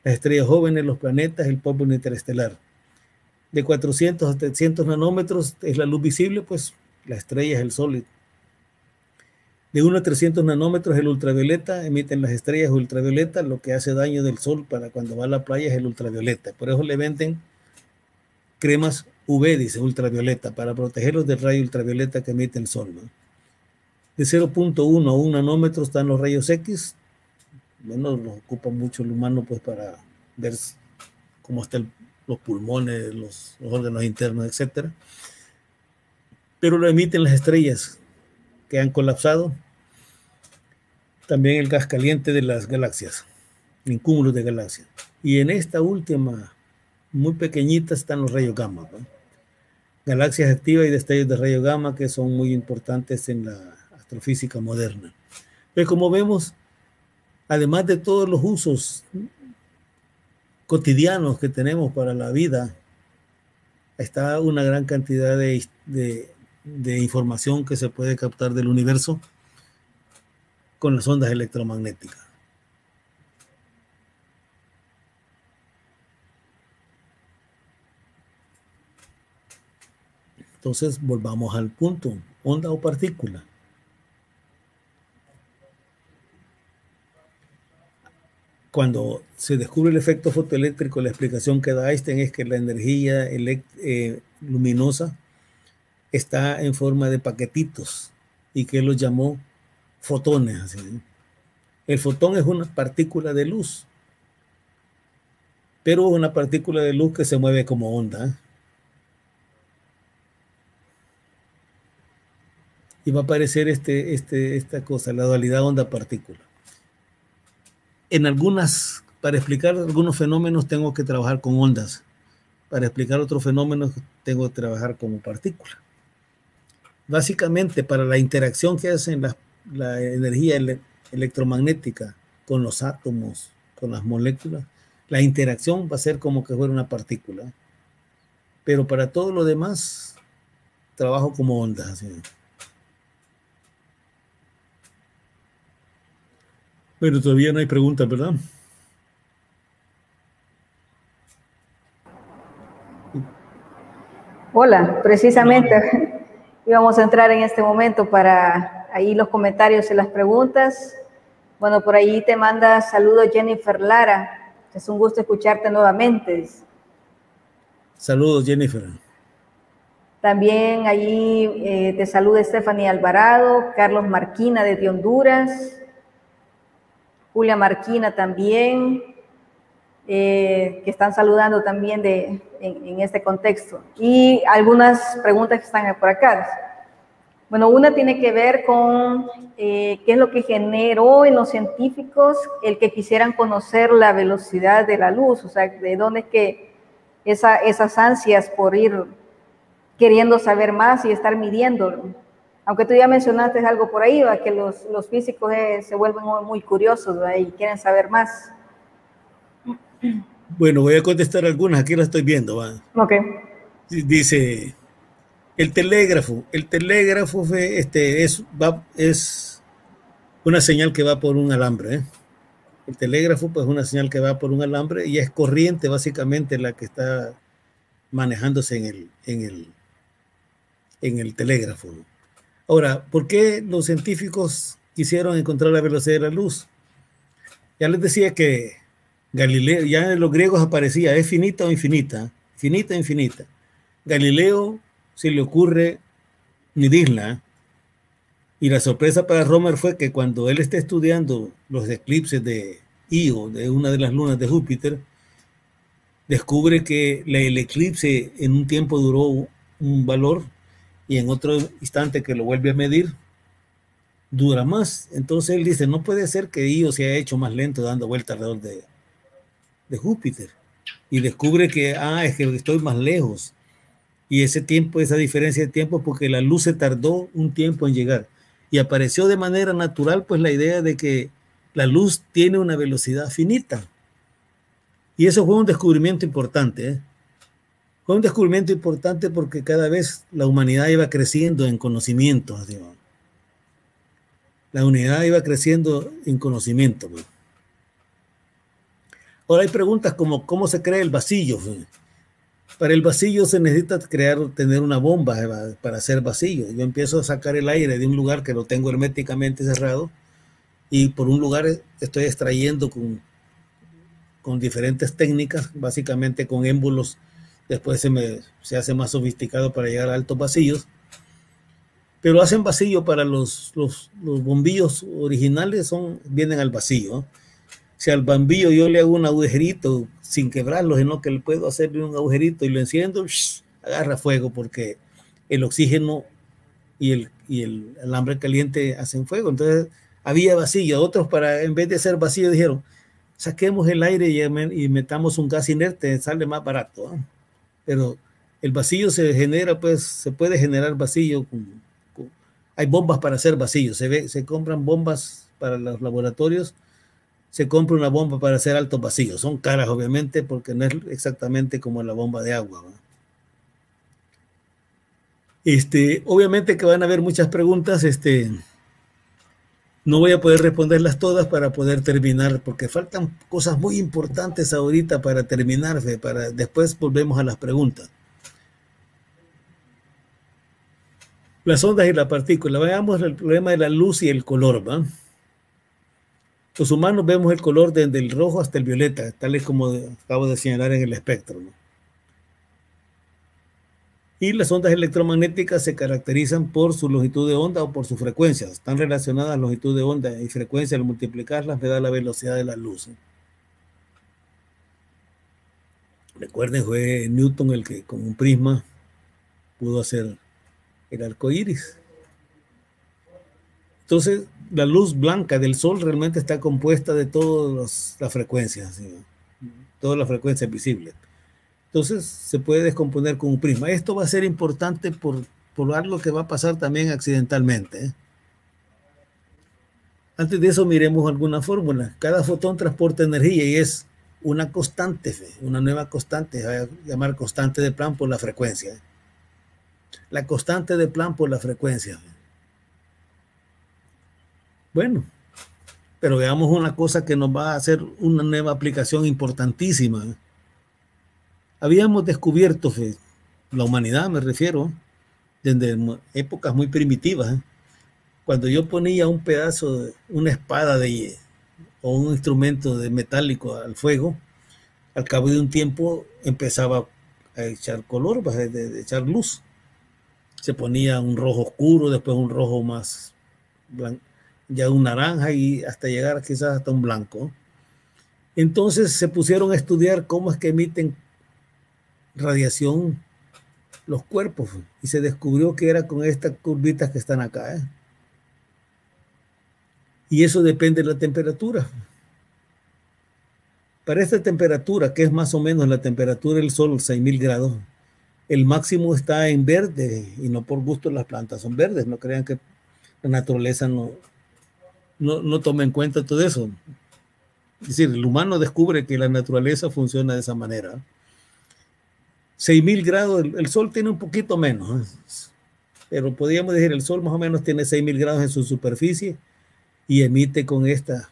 las estrellas jóvenes, los planetas, el polvo interestelar. De 400 a 300 nanómetros es la luz visible, pues la estrella es el sol. De 1 a 300 nanómetros el ultravioleta, emiten las estrellas ultravioleta, lo que hace daño del sol para cuando va a la playa es el ultravioleta. Por eso le venden cremas UV, dice ultravioleta, para protegerlos del rayo ultravioleta que emite el sol, ¿no? De 0.1 a 1 nanómetro están los rayos X. Bueno, los ocupa mucho el humano pues para ver cómo están los pulmones, los órganos internos, etc. Pero lo emiten las estrellas que han colapsado. También el gas caliente de las galaxias, en cúmulos de galaxias. Y en esta última, muy pequeñita, están los rayos gamma, ¿no? Galaxias activas y destellos de rayos gamma que son muy importantes en la astrofísica moderna. Pero como vemos, además de todos los usos cotidianos que tenemos para la vida, está una gran cantidad de información que se puede captar del universo con las ondas electromagnéticas. Entonces, volvamos al punto, onda o partícula. Cuando se descubre el efecto fotoeléctrico, la explicación que da Einstein es que la energía luminosa está en forma de paquetitos y que él los llamó fotones. Así. El fotón es una partícula de luz, pero una partícula de luz que se mueve como onda. Y va a aparecer esta cosa, la dualidad onda-partícula. En algunas, para explicar algunos fenómenos tengo que trabajar con ondas. Para explicar otros fenómenos tengo que trabajar como partícula. Básicamente, para la interacción que hacen la energía electromagnética con los átomos, con las moléculas, la interacción va a ser como que fuera una partícula. Pero para todo lo demás, trabajo como ondas. Así. Bueno, todavía no hay preguntas, ¿verdad? Hola, precisamente íbamos a entrar en este momento para ahí los comentarios y las preguntas. Bueno, por ahí te manda saludos Jennifer Lara. Es un gusto escucharte nuevamente. Saludos, Jennifer. También allí te saluda Stephanie Alvarado, Carlos Marquina desde Honduras, Julia Marquina también, que están saludando también en este contexto. Y algunas preguntas que están por acá. Bueno, una tiene que ver con qué es lo que generó en los científicos el que quisieran conocer la velocidad de la luz, o sea, de dónde es que esas ansias por ir queriendo saber más y estar midiéndolo. Aunque tú ya mencionaste algo por ahí, ¿va? Que los físicos se vuelven muy curiosos, ¿va? Y quieren saber más. Bueno, voy a contestar algunas, aquí las estoy viendo. ¿Va? Ok. Dice, el telégrafo es una señal que va por un alambre. El telégrafo pues, es una señal que va por un alambre y es corriente básicamente la que está manejándose en el telégrafo. Ahora, ¿por qué los científicos quisieron encontrar la velocidad de la luz? Ya les decía que Galileo, ya en los griegos aparecía, es finita o infinita, finita o infinita. Galileo se le ocurre medirla, y la sorpresa para Romer fue que cuando él está estudiando los eclipses de Io, de una de las lunas de Júpiter, descubre que el eclipse en un tiempo duró un valor y en otro instante que lo vuelve a medir, dura más. Entonces él dice, no puede ser que Io se haya hecho más lento dando vuelta alrededor de Júpiter. Y descubre que, es que estoy más lejos. Y ese tiempo, esa diferencia de tiempo, porque la luz se tardó un tiempo en llegar. Y apareció de manera natural, pues, la idea de que la luz tiene una velocidad finita. Y eso fue un descubrimiento importante, ¿eh? Fue un descubrimiento importante porque cada vez la humanidad iba creciendo en conocimiento. Digamos. La humanidad iba creciendo en conocimiento. Pues. Ahora hay preguntas como ¿cómo se crea el vacío? Para el vacío se necesita tener una bomba para hacer vacío. Yo empiezo a sacar el aire de un lugar que lo tengo herméticamente cerrado y por un lugar estoy extrayendo con diferentes técnicas, básicamente con émbolos. Después se hace más sofisticado para llegar a altos vacíos. Pero hacen vacío para los bombillos originales, vienen al vacío. Si al bombillo yo le hago un agujerito sin quebrarlo, sino que le puedo hacerle un agujerito y lo enciendo, agarra fuego porque el oxígeno y el alambre caliente hacen fuego. Entonces había vacío. Otros, en vez de hacer vacío, dijeron, saquemos el aire y metamos un gas inerte, sale más barato. ¿eh? Pero el vacío se genera, pues se puede generar vacío. Hay bombas para hacer vacío. Se compran bombas para los laboratorios. Se compra una bomba para hacer altos vacíos. Son caras, obviamente, porque no es exactamente como la bomba de agua. ¿no? Obviamente que van a haber muchas preguntas. No voy a poder responderlas todas para poder terminar, porque faltan cosas muy importantes ahorita para terminar. Después volvemos a las preguntas. Las ondas y la partícula. Veamos el problema de la luz y el color. ¿va? Los humanos vemos el color desde el rojo hasta el violeta, tal es como acabo de señalar en el espectro. ¿no? Y las ondas electromagnéticas se caracterizan por su longitud de onda o por su frecuencia. Están relacionadas longitud de onda y frecuencia. Al multiplicarlas me da la velocidad de la luz. Recuerden, fue Newton el que con un prisma pudo hacer el arco iris. Entonces, la luz blanca del sol realmente está compuesta de todas las frecuencias, ¿sí? Todas las frecuencias visibles. Entonces, se puede descomponer con un prisma. Esto va a ser importante por algo que va a pasar también accidentalmente. ¿eh? Antes de eso, miremos alguna fórmula. Cada fotón transporta energía y es una constante, una nueva constante, se va a llamar constante de Planck por la frecuencia. La constante de Planck por la frecuencia. Bueno, pero veamos una cosa que nos va a hacer una nueva aplicación importantísima. Habíamos descubierto, la humanidad me refiero, desde épocas muy primitivas, cuando yo ponía un pedazo, una espada o un instrumento de metálico al fuego, al cabo de un tiempo empezaba a echar color, de echar luz. Se ponía un rojo oscuro, después un rojo más blanco, ya un naranja y hasta llegar quizás hasta un blanco. Entonces se pusieron a estudiar cómo es que emiten radiación los cuerpos y se descubrió que era con estas curvitas que están acá. Y eso depende de la temperatura. Para esta temperatura, que es más o menos la temperatura del sol, 6000 grados, el máximo está en verde y no por gusto las plantas son verdes. No crean que la naturaleza no toma en cuenta todo eso. Es decir, el humano descubre que la naturaleza funciona de esa manera. 6000 grados, el sol tiene un poquito menos, pero podríamos decir el sol más o menos tiene 6000 grados en su superficie y emite con esta,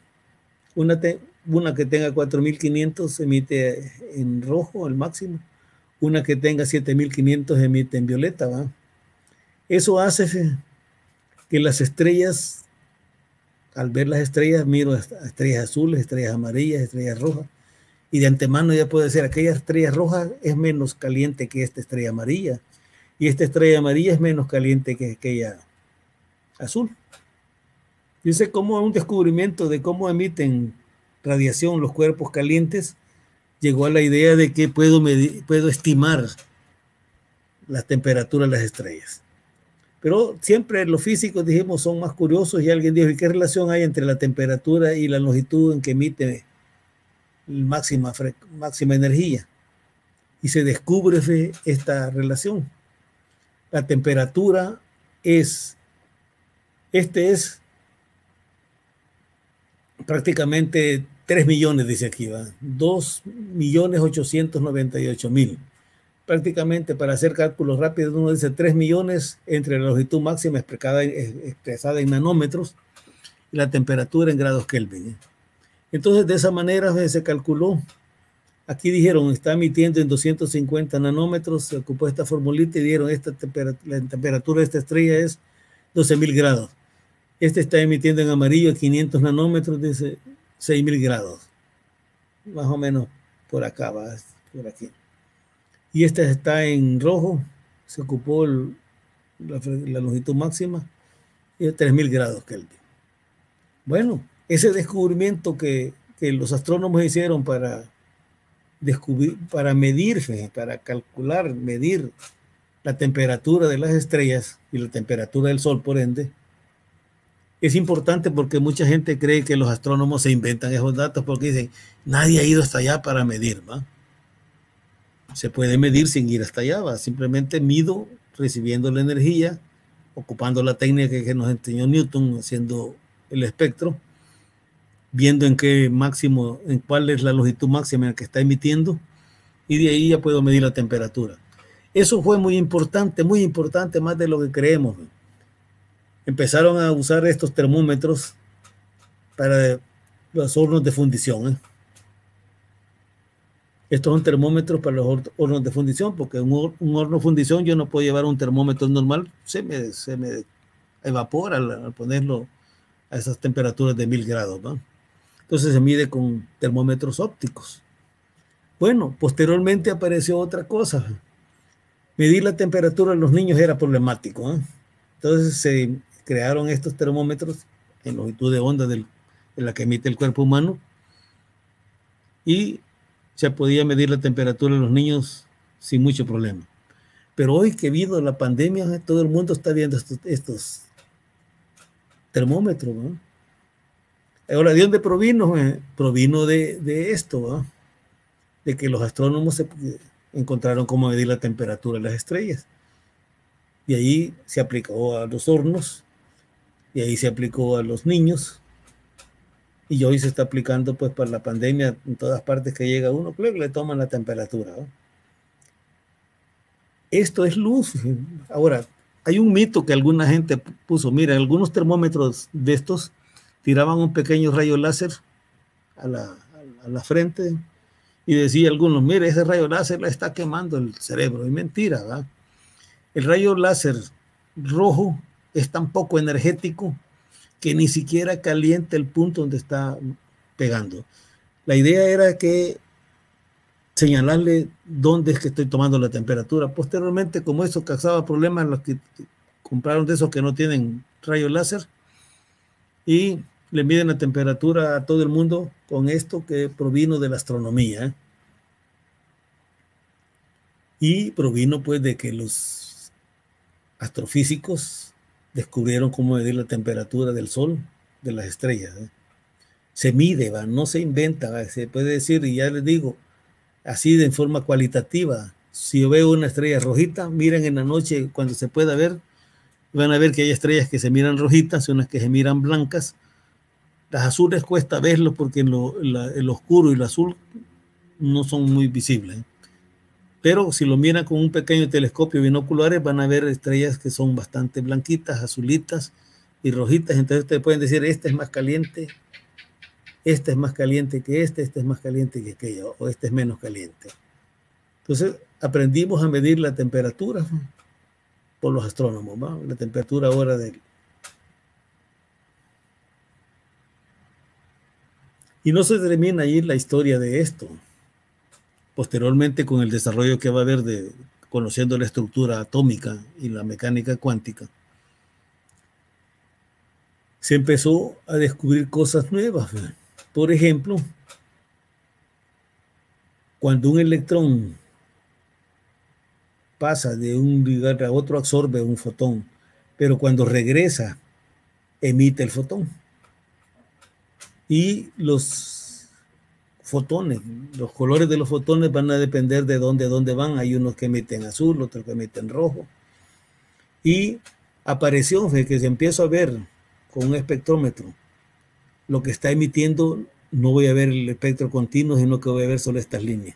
una que tenga 4500 emite en rojo el máximo, una que tenga 7500 emite en violeta. ¿va? Eso hace que las estrellas, al ver las estrellas, miro estrellas azules, estrellas amarillas, estrellas rojas, Y de antemano ya puede ser, aquella estrella roja es menos caliente que esta estrella amarilla. Y esta estrella amarilla es menos caliente que aquella azul. Dice cómo un descubrimiento de cómo emiten radiación los cuerpos calientes llegó a la idea de que puedo estimar la temperatura de las estrellas. Pero siempre los físicos, dijimos, son más curiosos, y alguien dijo, ¿y qué relación hay entre la temperatura y la longitud en que emite máxima energía? Y se descubre esta relación. La temperatura es prácticamente 3 millones, dice aquí, ¿va? 2.898.000. Prácticamente, para hacer cálculos rápidos, uno dice 3 millones entre la longitud máxima expresada en nanómetros y la temperatura en grados Kelvin. Entonces, de esa manera se calculó. Aquí dijeron, está emitiendo en 250 nanómetros, se ocupó esta formulita y dieron la temperatura de esta estrella es 12.000 grados. Este está emitiendo en amarillo a 500 nanómetros, dice 6.000 grados. Más o menos por acá, va, por aquí. Y esta está en rojo, se ocupó la longitud máxima, y es 3.000 grados Kelvin. Bueno, ese descubrimiento que los astrónomos hicieron para medir, para calcular, medir la temperatura de las estrellas y la temperatura del Sol, por ende, es importante porque mucha gente cree que los astrónomos se inventan esos datos porque dicen, nadie ha ido hasta allá para medir, ¿va? Se puede medir sin ir hasta allá, ¿va? Simplemente mido recibiendo la energía, ocupando la técnica que nos enseñó Newton, haciendo el espectro, viendo en cuál es la longitud máxima en la que está emitiendo, y de ahí ya puedo medir la temperatura. Eso fue muy importante, más de lo que creemos. Empezaron a usar estos termómetros para los hornos de fundición. Estos son termómetros para los hornos de fundición, porque un horno de fundición yo no puedo llevar un termómetro normal, se me evapora al ponerlo a esas temperaturas de 1000 grados, ¿no? Entonces se mide con termómetros ópticos. Bueno, posteriormente apareció otra cosa. Medir la temperatura de los niños era problemático, ¿eh? Entonces se crearon estos termómetros en longitud de onda en la que emite el cuerpo humano, y se podía medir la temperatura de los niños sin mucho problema. Pero hoy que vino la pandemia, todo el mundo está viendo estos termómetros, ¿no? Ahora, ¿de dónde provino? Provino de esto, ¿no? De que los astrónomos encontraron cómo medir la temperatura de las estrellas. Y ahí se aplicó a los hornos, y ahí se aplicó a los niños, y hoy se está aplicando pues para la pandemia en todas partes que llega uno, creo que le toman la temperatura, ¿no? Esto es luz. Ahora, hay un mito que alguna gente puso, mira, algunos termómetros de estos tiraban un pequeño rayo láser a la frente, y decía algunos, mire, ese rayo láser le está quemando el cerebro. Y mentira, ¿verdad? El rayo láser rojo es tan poco energético que ni siquiera calienta el punto donde está pegando. La idea era que señalarle dónde es que estoy tomando la temperatura. Posteriormente, como eso causaba problemas, los que compraron de esos que no tienen rayo láser, y le miden la temperatura a todo el mundo con esto que provino de la astronomía, ¿eh? Y provino pues de que los astrofísicos descubrieron cómo medir la temperatura del Sol, de las estrellas, ¿eh? Se mide, ¿va? No se inventa, ¿va? Se puede decir, y ya les digo, así de forma cualitativa. Si yo veo una estrella rojita, miren en la noche cuando se pueda ver, van a ver que hay estrellas que se miran rojitas, unas que se miran blancas. Las azules cuesta verlos porque el oscuro y el azul no son muy visibles, ¿eh? Pero si lo miran con un pequeño telescopio binoculares, van a ver estrellas que son bastante blanquitas, azulitas y rojitas. Entonces ustedes pueden decir, esta es más caliente, esta es más caliente que esta es más caliente que aquella, o esta es menos caliente. Entonces aprendimos a medir la temperatura por los astrónomos, ¿no? La temperatura ahora Y no se termina ahí la historia de esto. posteriormente con el desarrollo que va a haber de conociendo la estructura atómica y la mecánica cuántica, se empezó a descubrir cosas nuevas. Por ejemplo, cuando un electrón pasa de un lugar a otro, absorbe un fotón, pero cuando regresa, emite el fotón. Y los fotones, los colores de los fotones van a depender de dónde van. Hay unos que emiten azul, otros que emiten rojo. Y apareció que se empieza a ver con un espectrómetro lo que está emitiendo. No voy a ver el espectro continuo, sino que voy a ver solo estas líneas.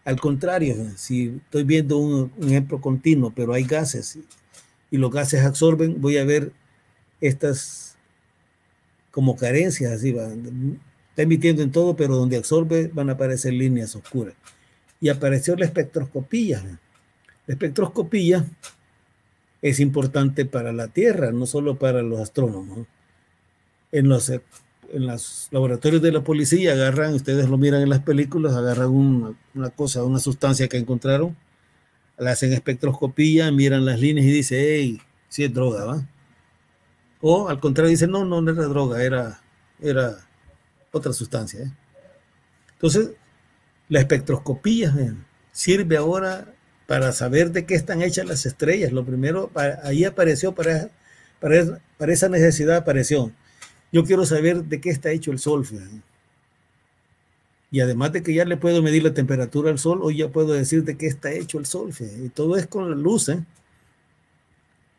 Al contrario, si estoy viendo un ejemplo continuo, pero hay gases y los gases absorben, voy a ver estas como carencias, así van. Está emitiendo en todo, pero donde absorbe van a aparecer líneas oscuras. Y apareció la espectroscopía. La espectroscopía es importante para la Tierra, no solo para los astrónomos. En los laboratorios de la policía agarran, ustedes lo miran en las películas, agarran una cosa, una sustancia que encontraron, le hacen espectroscopía, miran las líneas y dicen, hey, sí es droga, ¿va? O al contrario dicen, no era droga, era otra sustancia. Entonces, la espectroscopía sirve ahora para saber de qué están hechas las estrellas. Lo primero, ahí apareció, para esa necesidad apareció. Yo quiero saber de qué está hecho el Sol. Y además de que ya le puedo medir la temperatura al Sol, hoy ya puedo decir de qué está hecho el Sol. Y todo es con la luz,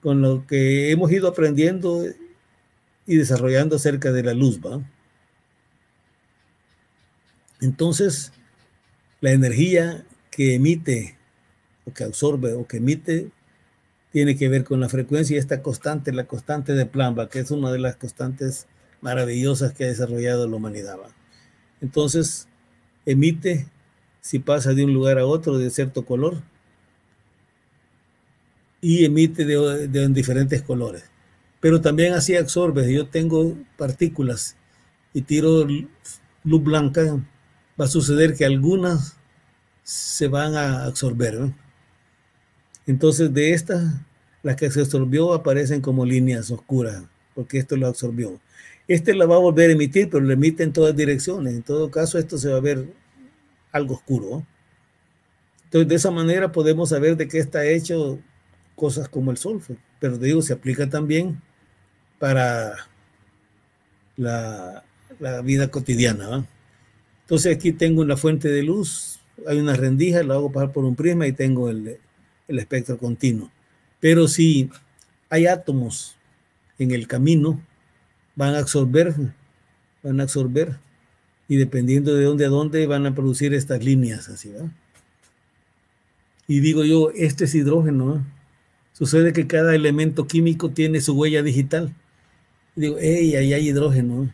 con lo que hemos ido aprendiendo y desarrollando acerca de la luz, ¿va? Entonces, la energía que emite, o que absorbe, o que emite, tiene que ver con la frecuencia y esta constante, la constante de Planck, que es una de las constantes maravillosas que ha desarrollado la humanidad, ¿va? Entonces, emite si pasa de un lugar a otro de cierto color y emite de diferentes colores. Pero también así absorbe. Si yo tengo partículas y tiro luz blanca, va a suceder que algunas se van a absorber, ¿no? Entonces de estas, las que se absorbió aparecen como líneas oscuras, porque esto lo absorbió. Este la va a volver a emitir, pero lo emite en todas direcciones. En todo caso, esto se va a ver algo oscuro, ¿no? Entonces, de esa manera podemos saber de qué está hecho cosas como el Sol. Pero digo, se aplica también para la vida cotidiana, ¿no? Entonces, aquí tengo una fuente de luz, hay una rendija, la hago pasar por un prisma y tengo el espectro continuo. Pero si hay átomos en el camino, van a absorber, y dependiendo de dónde a dónde van a producir estas líneas, así, ¿verdad? Y digo yo, este es hidrógeno, ¿no? Sucede que cada elemento químico tiene su huella digital. Y digo, hey, ahí hay hidrógeno, ¿no?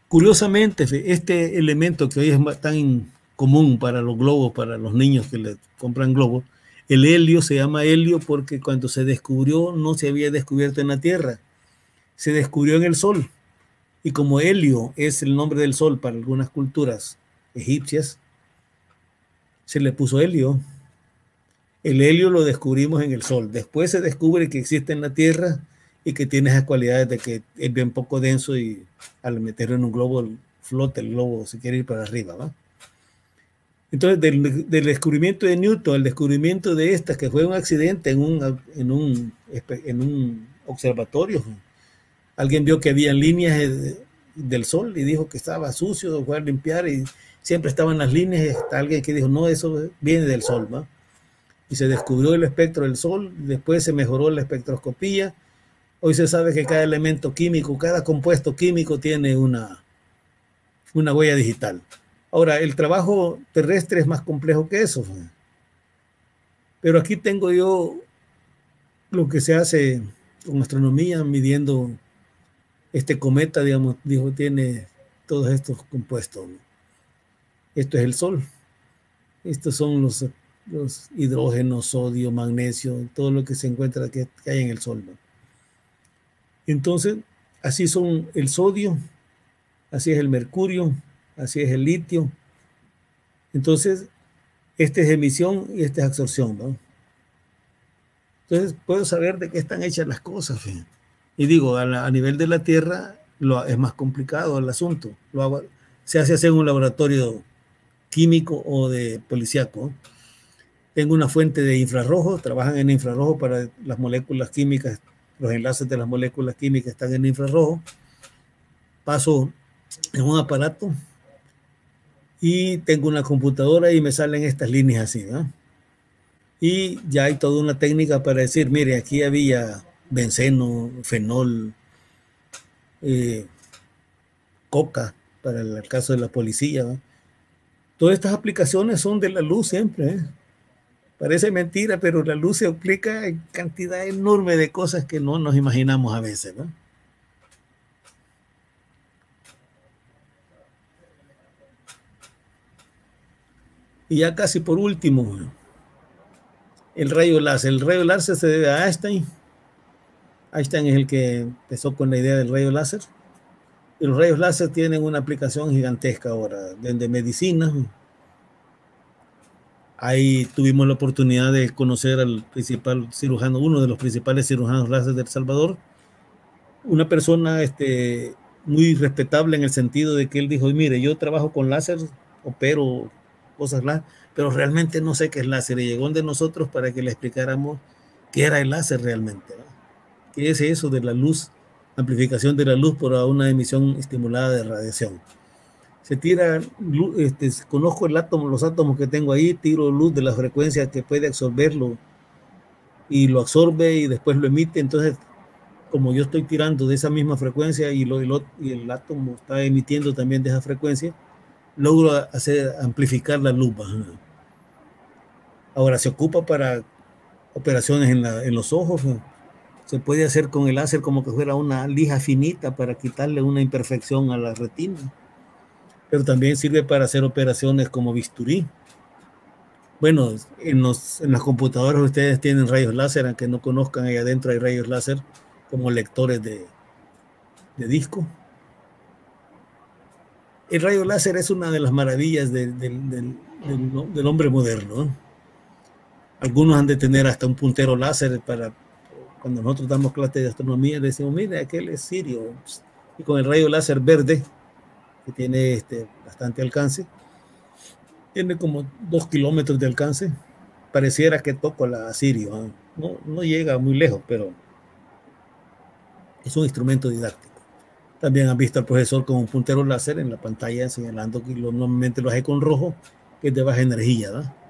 Curiosamente, este elemento que hoy es tan común para los globos, para los niños que le compran globos, el helio se llama helio porque cuando se descubrió no se había descubierto en la Tierra, se descubrió en el Sol. Y como helio es el nombre del Sol para algunas culturas egipcias, se le puso helio. El helio lo descubrimos en el Sol. Después se descubre que existe en la Tierra y que tiene esas cualidades de que es bien poco denso y al meterlo en un globo flota el globo, se quiere ir para arriba, ¿va? Entonces, del descubrimiento de Newton al descubrimiento de estas, que fue un accidente en un observatorio, alguien vio que había líneas del Sol y dijo que estaba sucio, fue a limpiar y siempre estaban las líneas, y hasta alguien que dijo, no, eso viene del Sol, ¿va? Y se descubrió el espectro del Sol, después se mejoró la espectroscopía. Hoy se sabe que cada elemento químico, cada compuesto químico tiene una huella digital. Ahora, el trabajo terrestre es más complejo que eso. Pero aquí tengo yo lo que se hace con astronomía, midiendo este cometa, digamos, tiene todos estos compuestos. Esto es el Sol. Estos son los hidrógenos, sodio, magnesio, todo lo que se encuentra que hay en el Sol, ¿no? Entonces, así son el sodio, así es el mercurio, así es el litio, Entonces, este es emisión y este es absorción, ¿no? Entonces, puedo saber de qué están hechas las cosas. ¿Sí? Y digo, a nivel de la Tierra es más complicado el asunto. Se hace en un laboratorio químico o de policíaco. Tengo una fuente de infrarrojo, trabajan en infrarrojo para las moléculas químicas, los enlaces de las moléculas químicas están en infrarrojo. Paso en un aparato y tengo una computadora y me salen estas líneas así, ¿no? Y ya hay toda una técnica para decir, mire, aquí había benceno, fenol, coca, para el caso de la policía, ¿no? Todas estas aplicaciones son de la luz siempre, ¿eh? Parece mentira, pero la luz se aplica en cantidad enorme de cosas que no nos imaginamos a veces, ¿no? Y ya casi por último, el rayo láser. El rayo láser se debe a Einstein. Einstein es el que empezó con la idea del rayo láser. Y los rayos láser tienen una aplicación gigantesca ahora, desde medicina. Ahí tuvimos la oportunidad de conocer al principal cirujano, uno de los principales cirujanos láser de El Salvador, una persona muy respetable en el sentido de que él dijo, mire, yo trabajo con láser, opero cosas láser, pero realmente no sé qué es láser. Y llegó de nosotros para que le explicáramos qué era el láser realmente, ¿no? ¿Qué es eso de la luz, amplificación de la luz por una emisión estimulada de radiación? Se tira luz, conozco el átomo, los átomos que tengo ahí, tiro luz de la frecuencia que puede absorberlo y lo absorbe y después lo emite. Entonces, como yo estoy tirando de esa misma frecuencia y el átomo está emitiendo también de esa frecuencia, logro amplificar la luz. Ahora se ocupa para operaciones en los ojos. Se puede hacer con el láser como que fuera una lija finita para quitarle una imperfección a la retina. Pero también sirve para hacer operaciones como bisturí. Bueno, en las computadoras ustedes tienen rayos láser, aunque no conozcan, ahí adentro hay rayos láser como lectores de disco. El rayo láser es una de las maravillas del hombre moderno, ¿no? Algunos han de tener hasta un puntero láser para, cuando nosotros damos clases de astronomía, decimos, mire, aquel es Sirio. Y con el rayo láser verde, que tiene bastante alcance, tiene como 2 kilómetros de alcance, pareciera que toco la Sirio, ¿no? No llega muy lejos, pero es un instrumento didáctico. También han visto al profesor con un puntero láser en la pantalla señalando que normalmente lo hace con rojo, que es de baja energía, ¿no?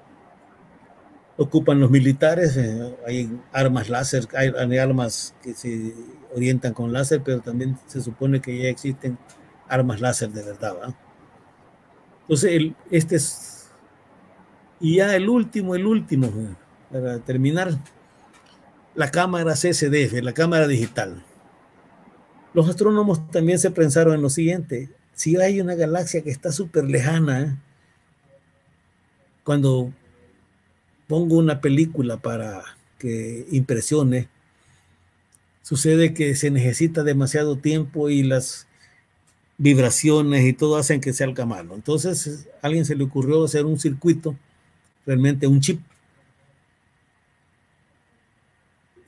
Ocupan los militares, hay armas láser, hay armas que se orientan con láser, pero también se supone que ya existen armas láser de verdad, ¿no? Entonces, y ya el último, para terminar, la cámara CCD, la cámara digital. Los astrónomos también se pensaron en lo siguiente: si hay una galaxia que está súper lejana, cuando pongo una película para que impresione, sucede que se necesita demasiado tiempo y las vibraciones y todo hacen que salga malo. Entonces, a alguien se le ocurrió hacer un circuito, realmente un chip,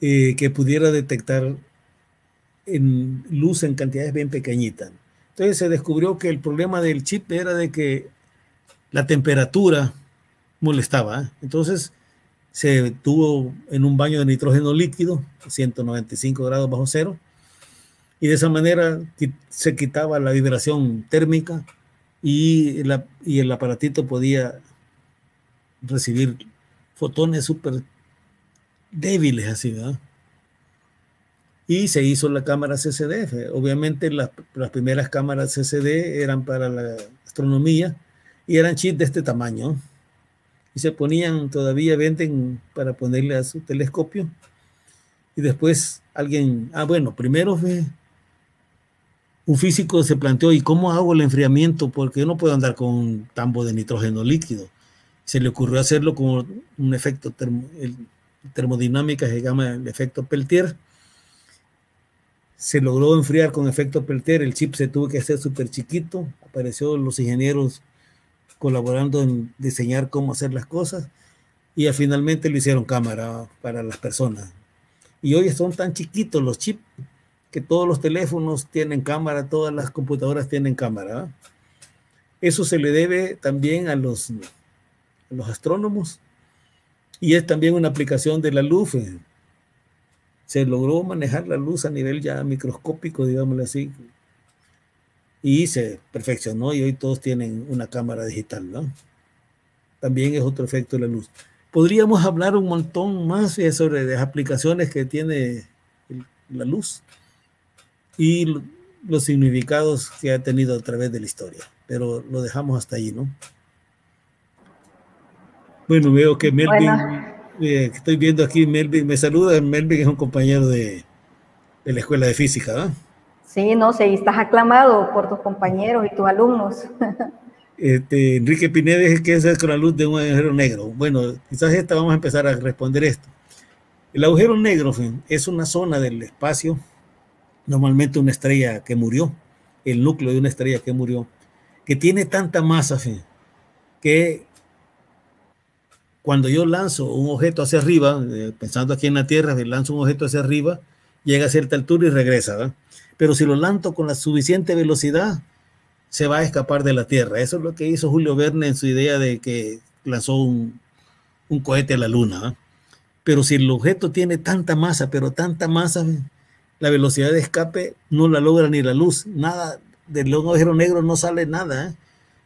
que pudiera detectar en luz en cantidades bien pequeñitas. Entonces se descubrió que el problema del chip era de que la temperatura molestaba. Entonces se tuvo en un baño de nitrógeno líquido, 195 grados bajo cero, y de esa manera se quitaba la vibración térmica y el aparatito podía recibir fotones súper débiles así, ¿verdad? Y se hizo la cámara CCD. Obviamente las primeras cámaras CCD eran para la astronomía y eran chips de este tamaño. Y se ponían, todavía venden para ponerle a su telescopio. Y después primero un físico se planteó, ¿y cómo hago el enfriamiento? Porque yo no puedo andar con un tambo de nitrógeno líquido. Se le ocurrió hacerlo con un efecto termodinámica, se llama el efecto Peltier. Se logró enfriar con efecto Peltier, el chip se tuvo que hacer súper chiquito, apareció los ingenieros colaborando en diseñar cómo hacer las cosas, y finalmente lo hicieron cámara para las personas. Y hoy son tan chiquitos los chips que todos los teléfonos tienen cámara, todas las computadoras tienen cámara, ¿eh? Eso se le debe también a los astrónomos, y es también una aplicación de la luz. Se logró manejar la luz a nivel ya microscópico, digámoslo así, y se perfeccionó, y hoy todos tienen una cámara digital, ¿no? También es otro efecto de la luz. Podríamos hablar un montón más sobre las aplicaciones que tiene la luz y los significados que ha tenido a través de la historia, pero lo dejamos hasta ahí, ¿no? Bueno, veo que Melvin, estoy viendo aquí, Melvin, me saluda. Melvin es un compañero de la escuela de física, ¿no? Sí, no sé, estás aclamado por tus compañeros y tus alumnos. Enrique Pineda, ¿qué es con la luz de un agujero negro? Bueno, quizás vamos a empezar a responder esto. El agujero negro es una zona del espacio, normalmente una estrella que murió, el núcleo de una estrella que murió, que tiene tanta masa que cuando yo lanzo un objeto hacia arriba, pensando aquí en la Tierra, lanzo un objeto hacia arriba, llega a cierta altura y regresa, ¿verdad? Pero si lo lanzo con la suficiente velocidad, se va a escapar de la Tierra. Eso es lo que hizo Julio Verne en su idea de que lanzó un cohete a la Luna, ¿verdad? Pero si el objeto tiene tanta masa, pero tanta masa, la velocidad de escape no la logra ni la luz. Nada, del agujero negro no sale nada, ¿eh?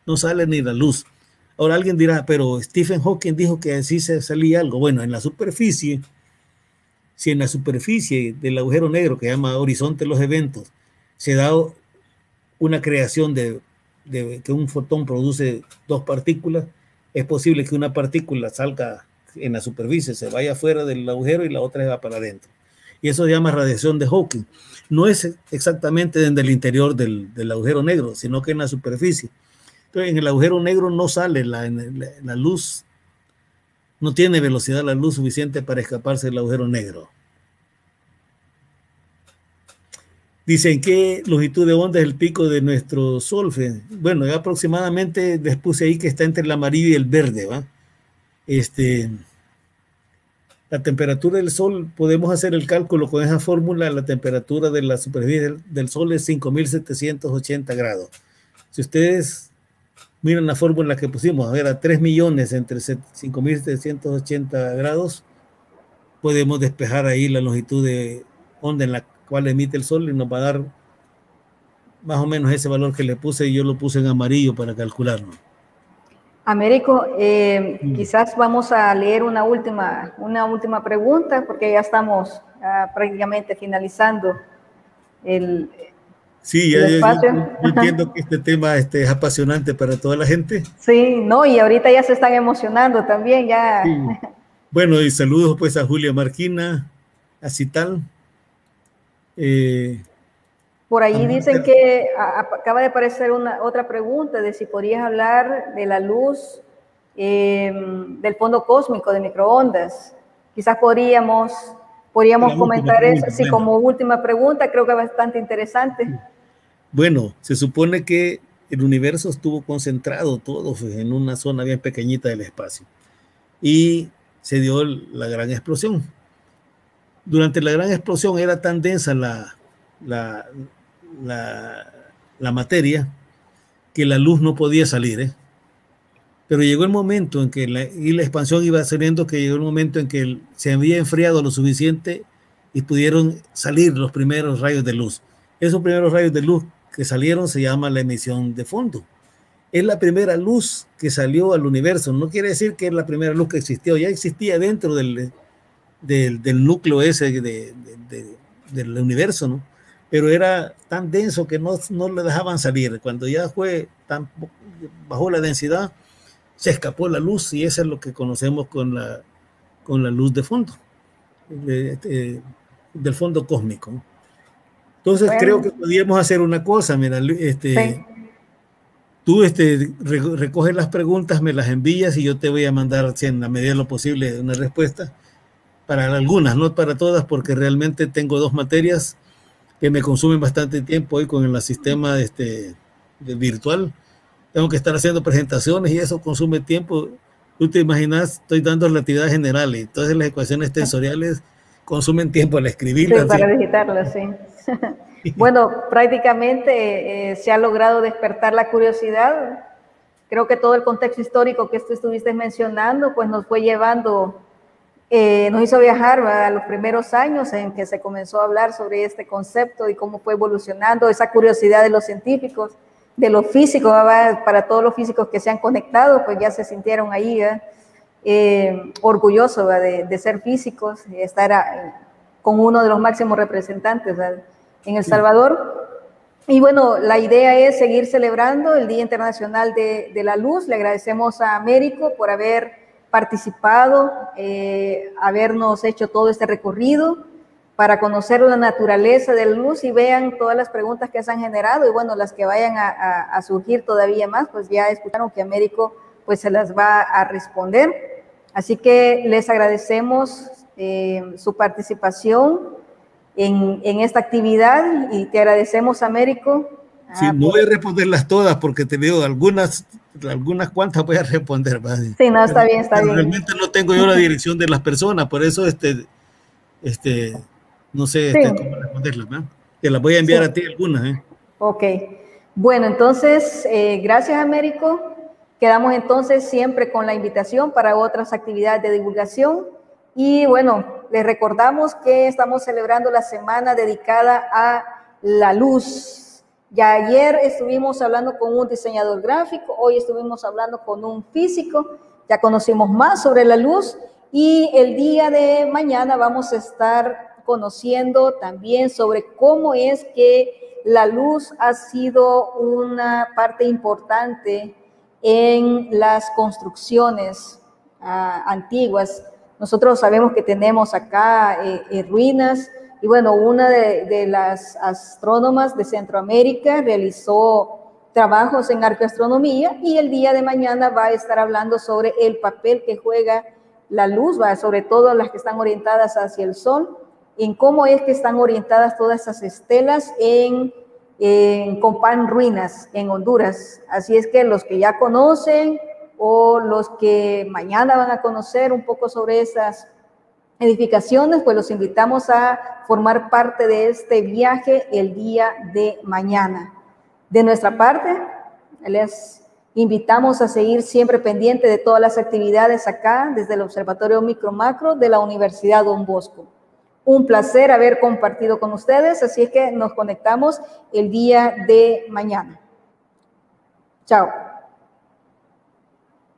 No sale ni la luz. Ahora alguien dirá, pero Stephen Hawking dijo que así se salía algo. Bueno, en la superficie, si en la superficie del agujero negro, que se llama horizonte de los eventos, se da una creación de que un fotón produce dos partículas, es posible que una partícula salga en la superficie, se vaya fuera del agujero y la otra se va para adentro. Y eso se llama radiación de Hawking. No es exactamente desde el interior del agujero negro, sino que en la superficie. Entonces, en el agujero negro no sale la luz, no tiene velocidad la luz suficiente para escaparse del agujero negro. Dicen, ¿qué longitud de onda es el pico de nuestro Sol? Bueno, ya aproximadamente les puse ahí que está entre el amarillo y el verde, ¿va? La temperatura del Sol, podemos hacer el cálculo con esa fórmula. La temperatura de la superficie del Sol es 5.780 grados. Si ustedes miren la fórmula que pusimos, a ver, a 3 millones entre 5.780 grados, podemos despejar ahí la longitud de onda en la cual emite el Sol, y nos va a dar más o menos ese valor que le puse, y yo lo puse en amarillo para calcularlo. Américo, quizás vamos a leer una última pregunta, porque ya estamos prácticamente finalizando el espacio. Yo entiendo que este tema es apasionante para toda la gente. Sí, no, y ahorita ya se están emocionando también, ya. Sí. Bueno, y saludos pues a Julia Marquina, a Cital. Por ahí dicen que acaba de aparecer otra pregunta de si podrías hablar de la luz del fondo cósmico de microondas. Quizás podríamos comentar eso así como última pregunta, creo que es bastante interesante. Bueno, se supone que el universo estuvo concentrado todo en una zona bien pequeñita del espacio, y se dio la gran explosión. Durante la gran explosión era tan densa la materia que la luz no podía salir, pero llegó el momento en que la expansión iba saliendo, que llegó el momento en que se había enfriado lo suficiente y pudieron salir los primeros rayos de luz. Esos primeros rayos de luz que salieron se llama la emisión de fondo. Es la primera luz que salió al universo. No quiere decir que es la primera luz que existió, ya existía dentro del núcleo ese del universo, ¿no? Pero era tan denso que no le dejaban salir. Cuando ya bajó la densidad, se escapó la luz, y eso es lo que conocemos con la luz de fondo, del fondo cósmico, ¿no? Entonces, bueno, creo que podríamos hacer una cosa, mira, sí. Tú recoges las preguntas, me las envías, y yo te voy a mandar, en la medida de lo posible, una respuesta para algunas, no para todas, porque realmente tengo dos materias que me consumen bastante tiempo hoy con el sistema virtual, tengo que estar haciendo presentaciones y eso consume tiempo. Tú te imaginas, estoy dando relatividad general y entonces las ecuaciones tensoriales consumen tiempo al escribirlas. Sí, para digitarlas, sí. Bueno, prácticamente se ha logrado despertar la curiosidad. Creo que todo el contexto histórico que tú estuviste mencionando, pues nos fue llevando, nos hizo viajar a los primeros años en que se comenzó a hablar sobre este concepto y cómo fue evolucionando esa curiosidad de los científicos, de los físicos, para todos los físicos que se han conectado, pues ya se sintieron ahí orgullosos de ser físicos, de estar con uno de los máximos representantes en El Salvador. Y bueno, la idea es seguir celebrando el Día Internacional de la Luz. Le agradecemos a Américo por haber participado, habernos hecho todo este recorrido para conocer la naturaleza de la luz y vean todas las preguntas que se han generado y bueno, las que vayan a surgir todavía más, pues ya escucharon que Américo pues se las va a responder. Así que les agradecemos su participación en esta actividad y te agradecemos, Américo. Sí, no voy a responderlas todas porque te digo, algunas cuantas voy a responder. ¿Vale? Sí, no, está bien, está bien. Realmente no tengo yo la dirección de las personas, por eso no sé sí. cómo responderlas, ¿verdad? Te las voy a enviar a ti algunas. Ok. Bueno, entonces, gracias, Américo. Quedamos entonces siempre con la invitación para otras actividades de divulgación. Y bueno, les recordamos que estamos celebrando la semana dedicada a la luz. Ya ayer estuvimos hablando con un diseñador gráfico, hoy estuvimos hablando con un físico, ya conocimos más sobre la luz y el día de mañana vamos a estar conociendo también sobre cómo es que la luz ha sido una parte importante en las construcciones antiguas. Nosotros sabemos que tenemos acá ruinas y bueno, una de las astrónomas de Centroamérica realizó trabajos en arqueoastronomía y el día de mañana va a estar hablando sobre el papel que juega la luz, sobre todo las que están orientadas hacia el sol, en cómo es que están orientadas todas esas estelas en Copán Ruinas, en Honduras. Así es que los que ya conocen o los que mañana van a conocer un poco sobre esas edificaciones, pues los invitamos a formar parte de este viaje el día de mañana. De nuestra parte, les invitamos a seguir siempre pendiente de todas las actividades acá desde el Observatorio Micro-Macro de la Universidad Don Bosco. Un placer haber compartido con ustedes, así es que nos conectamos el día de mañana. Chao.